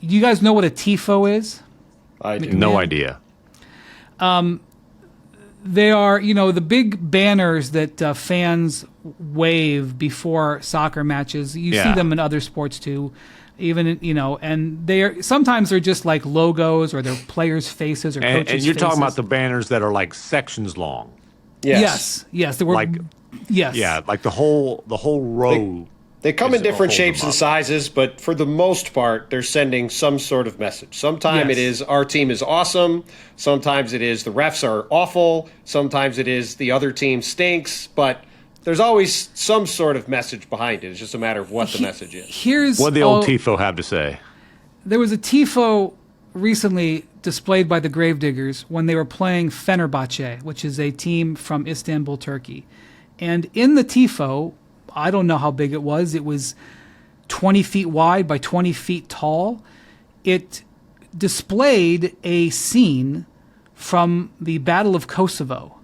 you guys know what a tifo is? I do. No idea. They are, the big banners that fans wave before soccer matches. You see Yeah. them in other sports too. Even, and sometimes they're just like logos or they're players' faces or coaches' And you're faces. talking about the banners that are like sections long. Yes. There were, yes. Yeah, like the whole row. They come in different shapes and sizes, but for the most part, they're sending some sort of message. Sometimes it is our team is awesome. Sometimes it is the refs are awful. Sometimes it is the other team stinks. But there's always some sort of message behind it. It's just a matter of what the message is. What did the old TIFO have to say? There was a TIFO recently displayed by the Gravediggers when they were playing Fenerbahce, which is a team from Istanbul, Turkey. And in the TIFO, I don't know how big it was. It was 20 feet wide by 20 feet tall. It displayed a scene from the Battle of Kosovo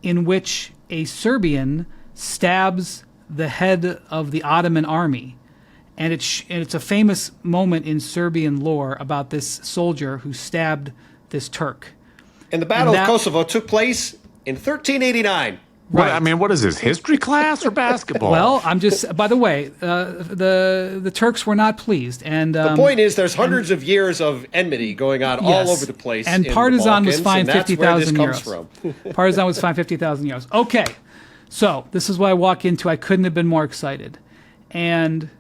in which a Serbian stabs the head of the Ottoman army. And it's a famous moment in Serbian lore about this soldier who stabbed this Turk. And the Battle of Kosovo took place in 1389. Right. What is this, history class or basketball? Well, I'm just, by the way, the Turks were not pleased. And the point is there's hundreds of years of enmity going on all over the place. And in Partizan the was Balkans, fined 50,000 euros. That's where this comes from. Partizan was fined 50,000 euros. Okay, so this is what I walk into. I couldn't have been more excited. And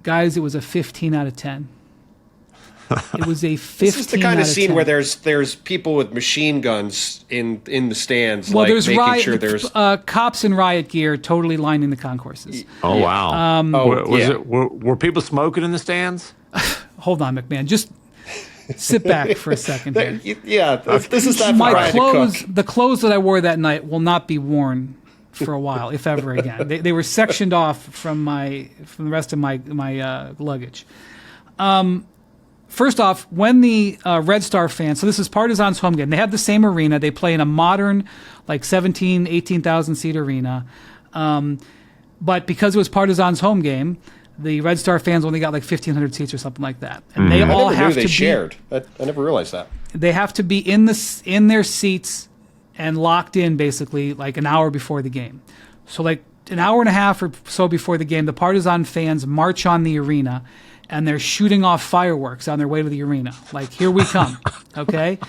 guys, it was a 15 out of 10. It was a 15. This is the kind of scene 10. where there's people with machine guns in the stands, well, like there's making sure there's cops in riot gear totally lining the concourses. Oh wow! Were people smoking in the stands? Hold on, MacMahon. Just sit back for a second here. This is not my clothes. The clothes that I wore that night will not be worn for a while, if ever again. They were sectioned off from the rest of my luggage. First off, when the Red Star fans, so this is Partizan's home game, they have the same arena. They play in a modern, like 18,000 seat arena. But because it was Partizan's home game, the Red Star fans only got like 1,500 seats or something like that. And they all have to be shared. I never realized that. They have to be in their seats and locked in basically like an hour before the game. So like an hour and a half or so before the game, the Partizan fans march on the arena and they're shooting off fireworks on their way to the arena. Like, here we come, okay?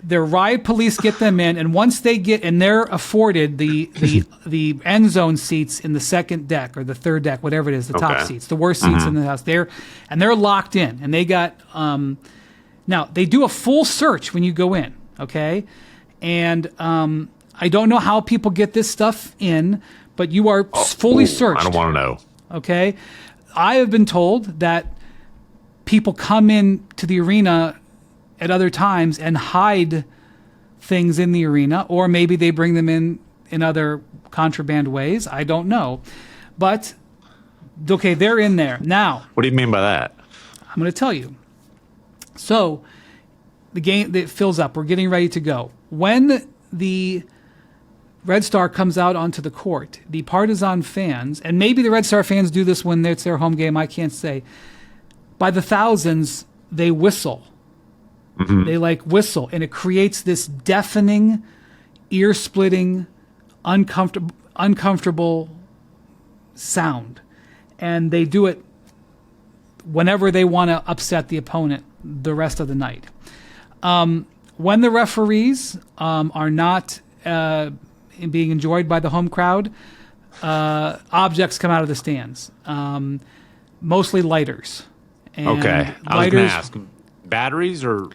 Their riot police get them in, and once they get, and they're afforded the end zone seats in the second deck or the third deck, whatever it is, the top seats, the worst seats in the house. They're locked in, and they got, now, they do a full search when you go in, okay? And I don't know how people get this stuff in, but you are fully searched. I don't want to know. Okay? I have been told that people come in to the arena at other times and hide things in the arena, or maybe they bring them in other contraband ways. I don't know. But, okay, they're in there. Now, what do you mean by that? I'm going to tell you. So, the game that fills up. We're getting ready to go. When the Red Star comes out onto the court, the Partizan fans, and maybe the Red Star fans do this when it's their home game, I can't say. By the thousands, they whistle. Mm-hmm. They whistle, and it creates this deafening, ear-splitting, uncomfortable sound. And they do it whenever they want to upset the opponent the rest of the night. When the referees are not being enjoyed by the home crowd, objects come out of the stands, mostly lighters. And okay, I was going to ask, batteries or?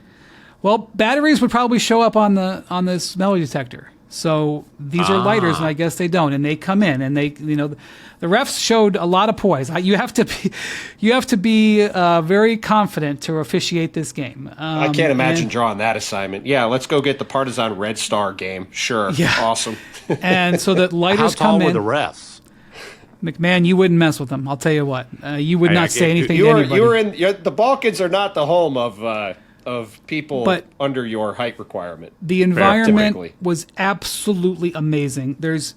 Well, batteries would probably show up on the smell detector. So these are lighters, and I guess they don't. And they come in, and the refs showed a lot of poise. You have to be very confident to officiate this game. I can't imagine drawing that assignment. Yeah, let's go get the Partizan Red Star game. Sure, yeah. Awesome. And so the lighters come in. How tall were the refs? MacMahon, you wouldn't mess with them. I'll tell you what. You would not say anything to anybody. The Balkans are not the home of people under your height requirement. The environment was absolutely amazing. There's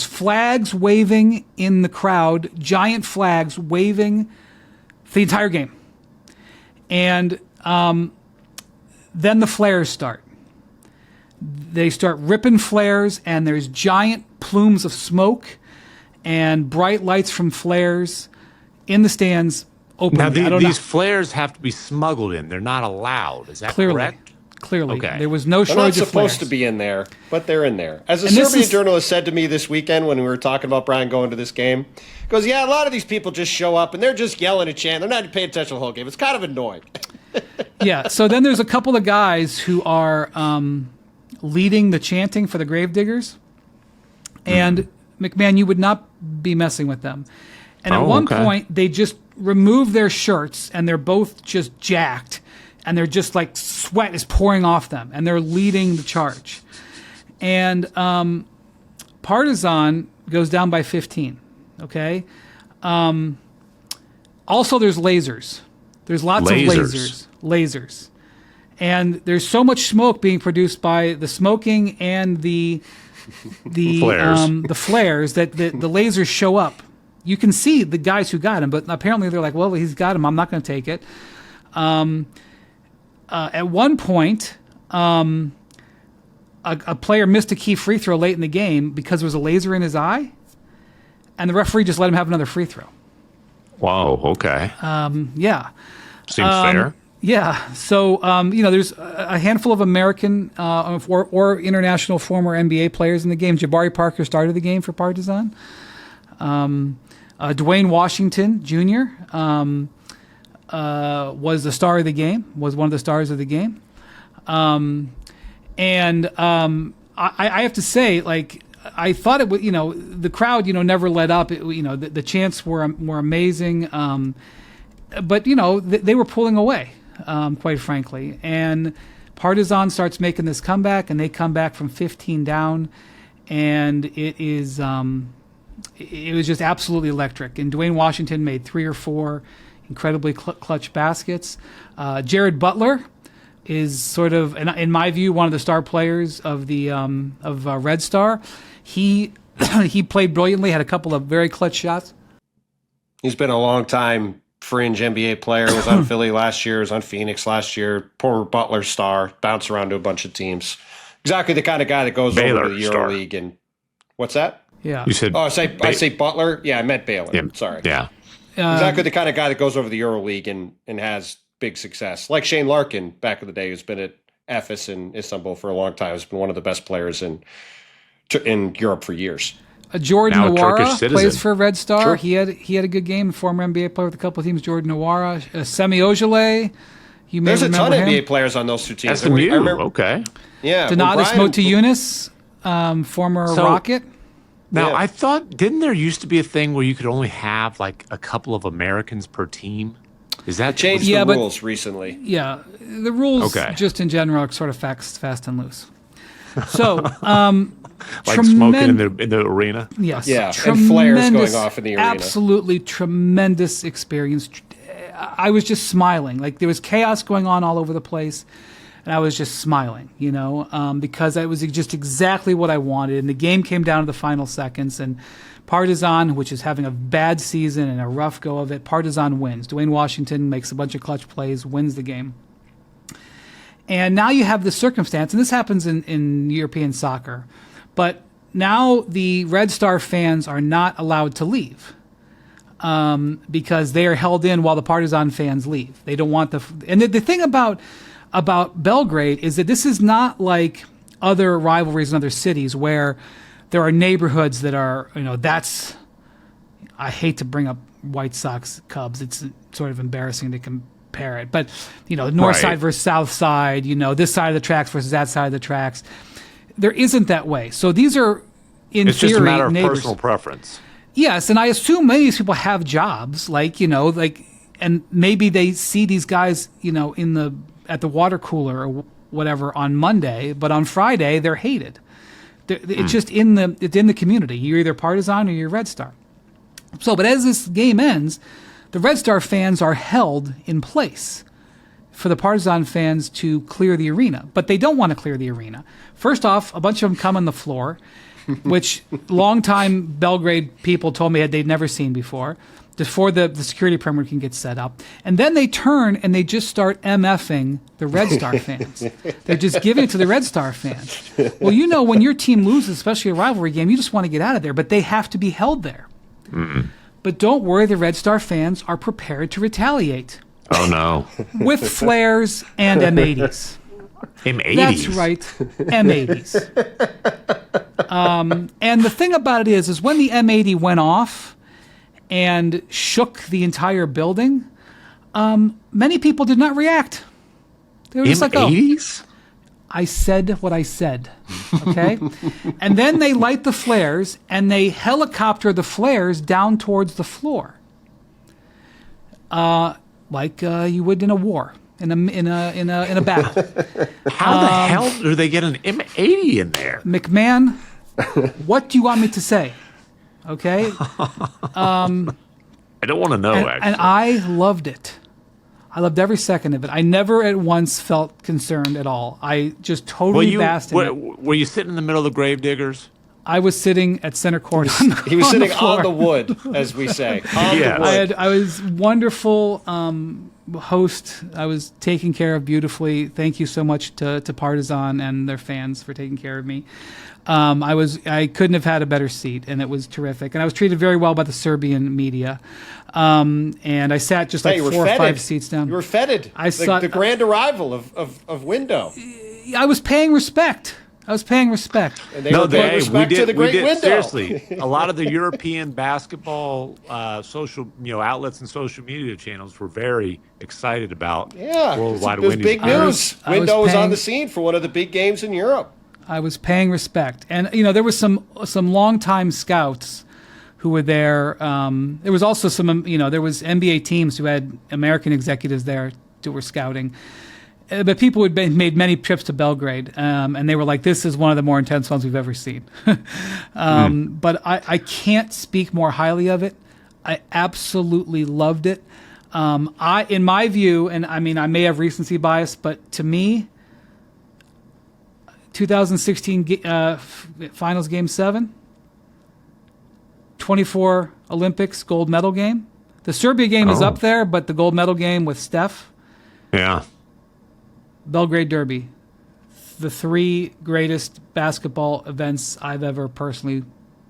flags waving in the crowd, giant flags waving the entire game. And then the flares start. They start ripping flares, and there's giant plumes of smoke and bright lights from flares. in the stands openly. Now, these flares have to be smuggled in. They're not allowed. Is that correct? Clearly. Okay. There was no They're shortage not of flares. supposed to be in there, but they're in there. As a Serbian journalist said to me this weekend when we were talking about Brian going to this game, he goes, yeah, a lot of these people just show up and they're just yelling and chanting. They're not paying attention to the whole game. It's kind of annoying. Yeah, so then there's a couple of guys who are leading the chanting for the Gravediggers. And MacMahon, you would not be messing with them. And at one point, they just remove their shirts, and they're both just jacked, and they're just like sweat is pouring off them, and they're leading the charge. And Partizan goes down by 15. Okay. Also, there's lasers. There's lots of lasers. And there's so much smoke being produced by the smoking and the flares that the lasers show up. You can see the guys who got him, but apparently they're like, well, he's got him. I'm not going to take it. At one point, a player missed a key free throw late in the game because there was a laser in his eye, and the referee just let him have another free throw. Wow, okay. Yeah. Seems fair. Yeah. So, there's a handful of American or international former NBA players in the game. Jabari Parker started the game for Partizan. Dwayne Washington Jr. Was the star of the game, was one of the stars of the game. I have to say, like, I thought it would, the crowd, never let up. The chants were amazing. But, they were pulling away, quite frankly. And Partizan starts making this comeback, and they come back from 15 down. And it was just absolutely electric. And Dwayne Washington made 3 or 4 incredibly clutch baskets. Jared Butler is sort of, in my view, one of the star players of the Red Star. He played brilliantly, had a couple of very clutch shots. He's been a long time fringe NBA player. Was on Philly last year. Was on Phoenix last year. Poor Butler star. Bounced around to a bunch of teams. Exactly the kind of guy that goes over to the EuroLeague. And what's that? Yeah. You said? Oh, I say Butler. Yeah, I meant Baylor. Yeah. Sorry. Yeah. Exactly the kind of guy that goes over the EuroLeague and has big success. Like Shane Larkin back in the day, who's been at Efes in Istanbul for a long time. Has been one of the best players in Europe for years. Jordan Nwara plays for Red Star. Sure. He had a good game. Former NBA player with a couple of teams. Jordan Nwara, Semi Ojale. There's a ton of NBA players on those two teams. SMU. Okay. Yeah. Donatas Motiejunas, former Rocket. Now, I thought, didn't there used to be a thing where you could only have like a couple of Americans per team? Is that changed the rules recently? Yeah, the rules just in general are sort of fast and loose. So, like smoking in the arena. Yes, yeah, and flares going off in the arena. Absolutely tremendous experience. I was just smiling, like there was chaos going on all over the place. And I was just smiling, because it was just exactly what I wanted. And the game came down to the final seconds. And Partizan, which is having a bad season and a rough go of it, Partizan wins. Dwayne Washington makes a bunch of clutch plays, wins the game. And now you have the circumstance, and this happens in European soccer, but now the Red Star fans are not allowed to leave. Because they are held in while the Partizan fans leave. They don't want and the thing about Belgrade is that this is not like other rivalries in other cities where there are neighborhoods that are, I hate to bring up White Sox Cubs. It's sort of embarrassing to compare it. But, north side versus south side, this side of the tracks versus that side of the tracks. There isn't that way. So these are, in it's theory, just a matter of neighbors. personal preference. Yes, and I assume many of these people have jobs, and maybe they see these guys, at the water cooler or whatever on Monday, but on Friday they're hated. It's just it's in the community. You're either Partizan or you're Red Star. So, but as this game ends, the Red Star fans are held in place for the Partizan fans to clear the arena, but they don't want to clear the arena. First off, a bunch of them come on the floor, which longtime Belgrade people told me they'd never seen before the security perimeter can get set up. And then they turn and they just start MFing the Red Star fans. They're just giving it to the Red Star fans. Well, when your team loses, especially a rivalry game, you just want to get out of there, but they have to be held there. Mm-hmm. But don't worry, the Red Star fans are prepared to retaliate. Oh, no. With flares and M80s. M80s? That's right, M80s. And the thing about it is when the M80 went off and shook the entire building, many people did not react. They were just like, M80s? I said what I said, okay? And then they light the flares and they helicopter the flares down towards the floor, like you would in a war, in a battle. How the hell do they get an M80 in there? MacMahon, what do you want me to say? Okay. I don't want to know. Actually, and I loved it. I loved every second of it. I never at once felt concerned at all. I just totally basked in it. Were you sitting in the middle of the Gravediggers? I was sitting at center court. He was sitting on the wood, as we say. On the wood. I was wonderful host. I was taken care of beautifully. Thank you so much to Partizan and their fans for taking care of me. I couldn't have had a better seat, and it was terrific. And I was treated very well by the Serbian media. And I sat just like 4 or 5 seats down. You were feted. The grand arrival of Window. I was paying respect. And they were paying respect to the great Window. Seriously, a lot of the European basketball social outlets and social media channels were very excited about worldwide Window. It was big news. Window was on the scene for one of the big games in Europe. I was paying respect. And, there was some longtime scouts who were there. There was also some, there was NBA teams who had American executives there who were scouting. But people had made many trips to Belgrade, and they were like, this is one of the more intense ones we've ever seen. But I can't speak more highly of it. I absolutely loved it. In my view, and I mean, I may have recency bias, but to me, 2016 Finals Game 7, 24 Olympics gold medal game. The Serbia game is up there, but the gold medal game with Steph. Yeah. Belgrade Derby. The 3 greatest basketball events I've ever personally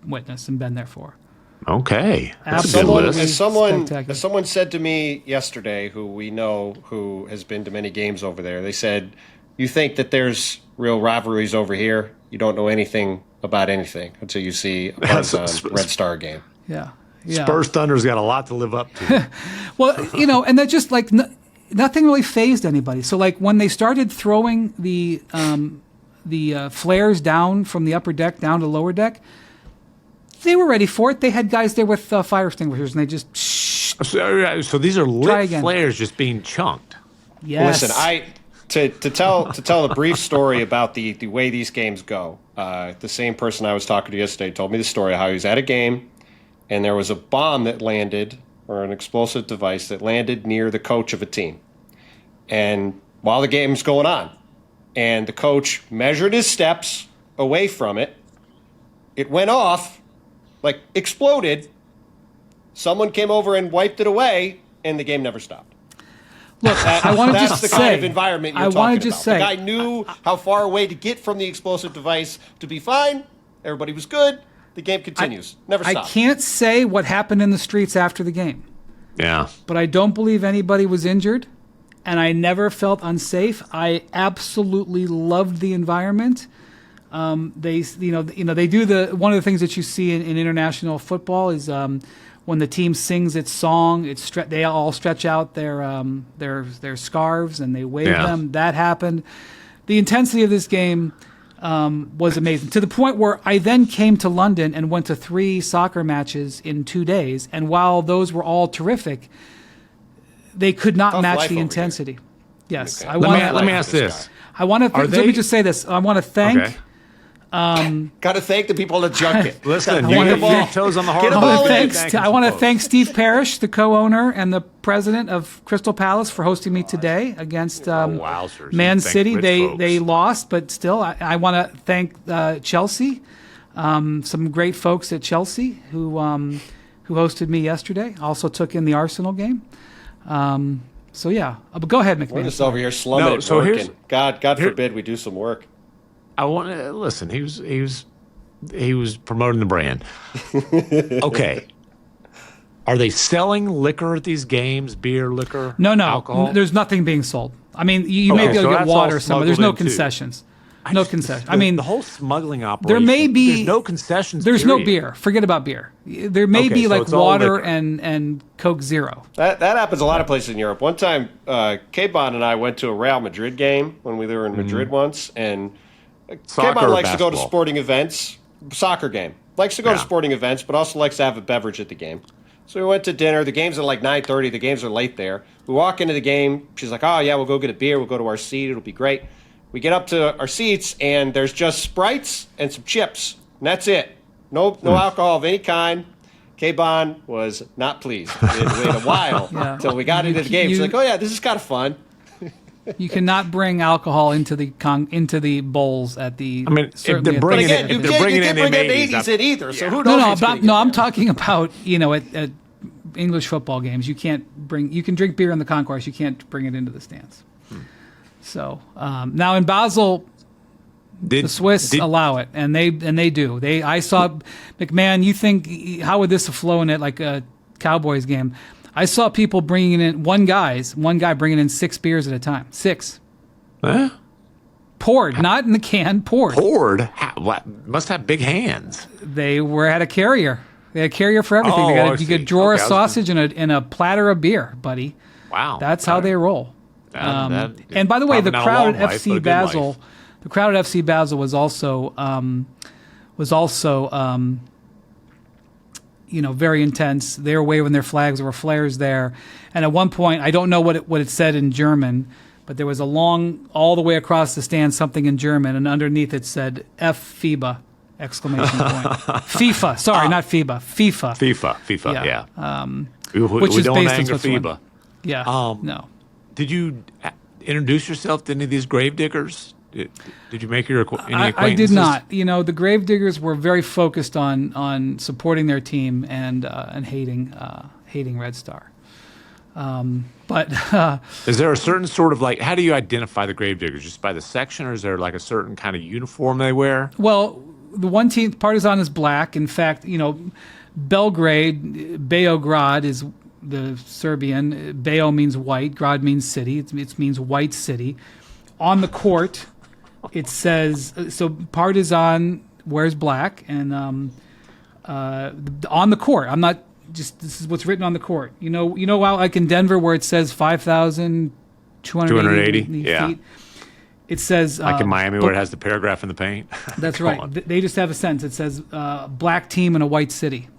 witnessed and been there for. Okay. As someone said to me yesterday, who we know who has been to many games over there, they said, you think that there's real rivalries over here? You don't know anything about anything until you see a Red Star game. Yeah. Spurs-Thunder's got a lot to live up to. Well, and that just like nothing really fazed anybody. So like when they started throwing the flares down from the upper deck down to the lower deck, they were ready for it. They had guys there with fire extinguishers, and they just So these are lit flares just being chunked. Yes. Listen, to tell a brief story about the way these games go. The same person I was talking to yesterday told me the story of how he was at a game, and there was a bomb that landed, or an explosive device that landed near the coach of a team. And while the game's going on, and the coach measured his steps away from it, it went off, like exploded. Someone came over and wiped it away, and the game never stopped. Look, I want to just say, that's the kind of environment you're talking about. Say, the guy knew how far away to get from the explosive device to be fine. Everybody was good. The game continues. Never stops. I can't say what happened in the streets after the game. Yeah. But I don't believe anybody was injured, and I never felt unsafe. I absolutely loved the environment. They do one of the things that you see in international football is when the team sings its song, they all stretch out their scarves and they wave them. That happened. The intensity of this game was amazing, to the point where I then came to London and went to 3 soccer matches in 2 days. And while those were all terrific, they could not match the intensity. Yes. Okay. Let me ask this. Let me just say this. I want to thank... Okay. Got to thank the people at the junket. Listen, you get your toes on the hard I want to thank Steve Parrish, the co-owner and the president of Crystal Palace, for hosting me today against Man City. They lost, but still, I want to thank Chelsea, some great folks at Chelsea who hosted me yesterday. Also took in the Arsenal game. So yeah, but go ahead, MacMahon. We're just over here slumming it, working. God forbid we do some work. I want to listen. He was promoting the brand. Okay. Are they selling liquor at these games? Beer, liquor, No, alcohol? there's nothing being sold. I mean, you may be able to get that's all water somewhere. There's no smuggled in, too. concessions. No concessions. I mean, the whole smuggling operation. there may be there's no concessions. There's no period. beer. Forget about beer. There may be so like it's all water liquor. and Coke Zero. That happens a lot of places in Europe. One time, K-Bon and I went to a Real Madrid game when we were in Madrid once, and Soccer K-Bon or likes to go to basketball? sporting events, soccer game. Likes to go to Yeah. sporting events, but also likes to have a beverage at the game. So we went to dinner. The game's at like 9:30. The games are late there. We walk into the game. She's like, oh, yeah, we'll go get a beer. We'll go to our seat. It'll be great. We get up to our seats, and there's just Sprites and some chips. And that's it. No alcohol of any kind. K-Bon was not pleased. We had to wait a while until we got into the game. She's like, oh, yeah, this is kind of fun. You cannot bring alcohol into the bowls at the. I mean, if certainly they're at the- But bringing again, it- you if they're can't bringing bring in an the 80s in either, so who knows? no, who's gonna get I'm that? talking about at English football games. You can't bring. You can drink beer in the concourse. You can't bring it into the stands. So now in Basel, the Swiss allow it, and they do. I saw MacMahon. You think how would this have flown at like a Cowboys game? I saw people bringing in one guy bringing in 6 beers at a time. 6 Huh? poured, not in the can, poured. Poured? Must have big hands. They had a carrier. They had a carrier for everything. Oh, I you see. could drawer Okay, a sausage in a platter of beer, buddy. Wow. That's how they roll. That- And by the way, the probably not a crowd long at life, but a FC good Basel, life. the crowd at FC Basel was also very intense. They were waving their flags. There were flares there, and at one point, I don't know what it said in German, but there was a long, all the way across the stand, something in German, and underneath it said "F FIBA!" exclamation point. FIFA, sorry, not FIBA, FIFA. FIFA, Yeah. yeah. Which we is don't based on anger Switzerland. FIBA. Yeah, no. Did you introduce yourself to any of these grave diggers? Did you make any I acquaintances? did not. The Gravediggers were very focused on supporting their team and hating Red Star. But Is there a certain sort of how do you identify the grave diggers? Just by the section, or is there like a certain kind of uniform they wear? well, the one team, Partizan, is black. In fact, Belgrade, Beograd is the Serbian. Beo means white. Grad means city. It means white city. On the court, it says so. Partizan wears black, and on the court, I'm not just. This is what's written on the court. Out like in Denver where it says 5,280 yeah. feet. It says Like in Miami, where it has the paragraph in the paint. That's Come right. on. They just have a sentence. It says black team in a white city.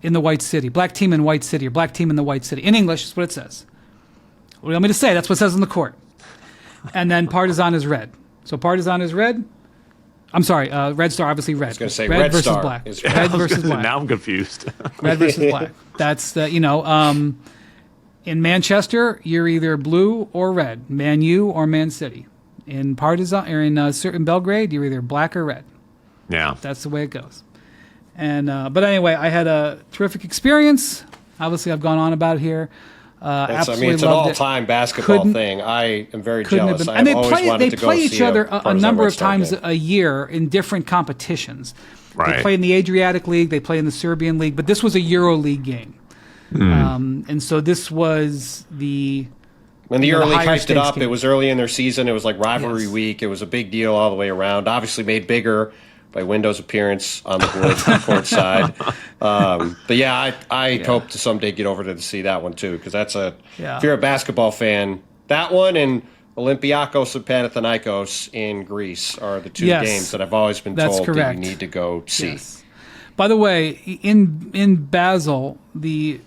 In the white city. Black team in white city, or black team in the white city. In English, is what it says. What do you want me to say? That's what it says in the court. And then Partizan is red. So Partizan is red. I'm sorry, Red Star, obviously red. I was going to say red versus Star black. is Red versus black. Now I'm confused. Red versus black. That's the, in Manchester, you're either blue or red. Man U or Man City. In Partizan, or in Belgrade, you're either black or red. Yeah. That's the way it goes. And but anyway, I had a terrific experience. Obviously, I've gone on about it here. Absolutely it's an loved it. all-time basketball Couldn't- thing. I am very Couldn't have jealous. been. I've And they always play wanted to go each see other a Partizan number Red of Star times game. a year in different competitions. They Right. play in the Adriatic League. They play in the Serbian League. But this was a Euro League game. And so this was the... When the you know, the EuroLeague higher hyped it stakes up, game. it was early in their season. It was like rivalry Yes. week. It was a big deal all the way around. Obviously made bigger by Windows' appearance on the court side. But yeah, I hope to someday get over to see that one too, because that's Yeah. if you're a basketball fan, that one and Olympiakos and Panathinaikos in Greece are the two Yes. games that I've always been That's told that correct. you need to go see. Yes. By the way, in Basel, the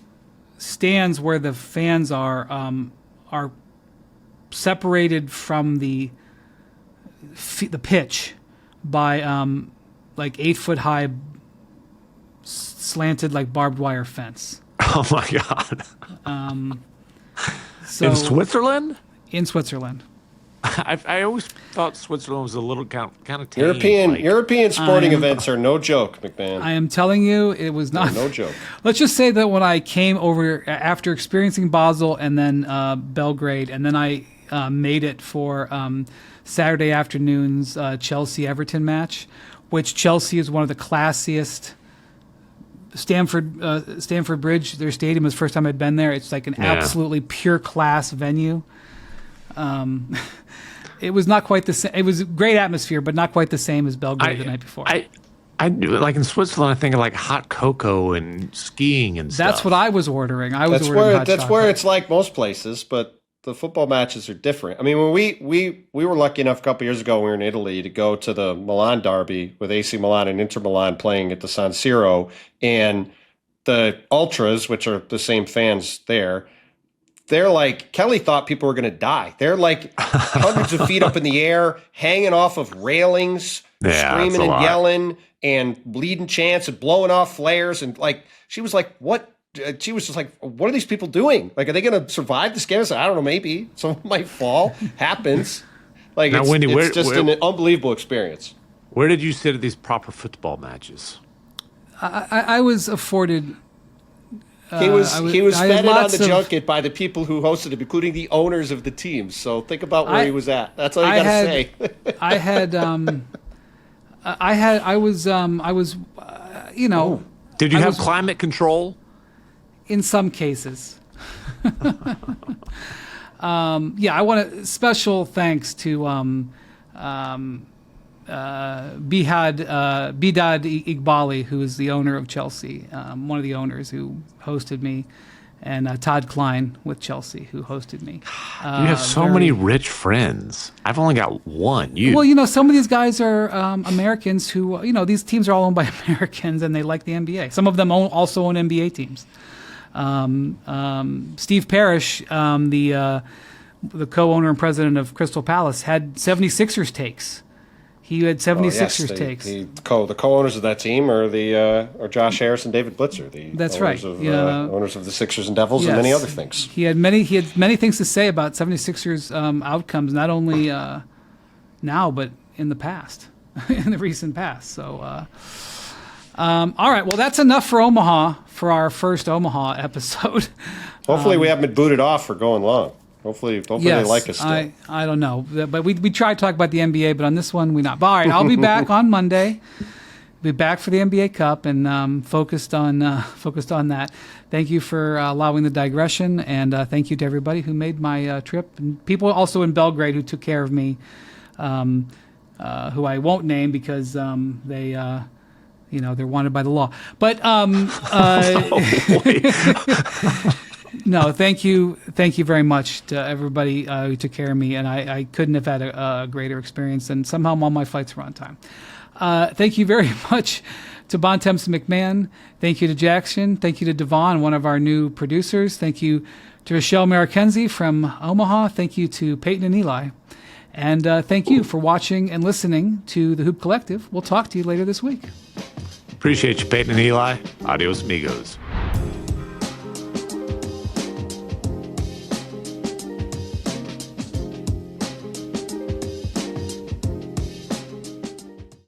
stands where the fans are separated from the pitch by like 8-foot high slanted like barbed wire fence. Oh my God. So In Switzerland? in Switzerland. I always thought Switzerland was a little kind of tame. European sporting events are no joke, McMahon. I am telling you, it was not. No joke. Let's just say that when I came over after experiencing Basel and then Belgrade, and then I made it for Saturday afternoon's Chelsea-Everton match, which Chelsea is one of the classiest Stamford Bridge, their stadium was the first time I'd been there. It's like an absolutely pure class venue. It was not quite the same. It was a great atmosphere, but not quite the same as Belgrade the night before. I like in Switzerland. I think of like hot cocoa and skiing and stuff. That's what I was ordering. That's where it's like most places, but the football matches are different. I mean, when we were lucky enough a couple years ago, we were in Italy to go to the Milan derby with AC Milan and Inter Milan playing at the San Siro, and the ultras, which are the same fans there. They're like, Kelly thought people were going to die. They're like hundreds of feet up in the air, hanging off of railings, screaming and yelling and bleeding chants and blowing off flares. And like, she was like, what? She was just like, what are these people doing? Like, are they going to survive this game? I said, I don't know, maybe. Someone might fall. Happens. Like, now, Wendy, it's just an unbelievable experience. Where did you sit at these proper football matches? I was afforded... He was fed on the junket by the people who hosted him, including the owners of the teams. So think about where he was at. That's all you got to say. I was, you know. Did you have climate control? In some cases. I want to special thanks to Bidad Iqbali, who is the owner of Chelsea, one of the owners who hosted me, and Todd Klein with Chelsea, who hosted me. You have so many rich friends. I've only got one. Well, you know, some of these guys are Americans who, you know, these teams are all owned by Americans, and they like the NBA. Some of them also own NBA teams. Steve Parrish, the co-owner and president of Crystal Palace, had 76ers takes. He had 76ers takes. The co-owners of that team are are Josh Harris and David Blitzer, owners of the Sixers and Devils, and many other things. He had many things to say about 76ers outcomes, not only now but in the past, in the recent past. So, all right, well, that's enough for Omaha for our first Omaha episode. Hopefully, we haven't been booted off for going long. Hopefully they like us still. I don't know. But we tried to talk about the NBA, but on this one, we're not. But all right, I'll be back on Monday. Be back for the NBA Cup and focused on that. Thank you for allowing the digression, and thank you to everybody who made my trip. And people also in Belgrade who took care of me, who I won't name because they... they're wanted by the law. But no, thank you very much to everybody who took care of me, and I couldn't have had a greater experience. And somehow all my flights were on time. Thank you very much to Bontemps and MacMahon. Thank you to Jackson. Thank you to Devon, one of our new producers. Thank you to Rochelle Marikenzie from Omaha. Thank you to Peyton and Eli. And thank you for watching and listening to The Hoop Collective. We'll talk to you later this week. Appreciate you, Peyton and Eli. Adios, amigos.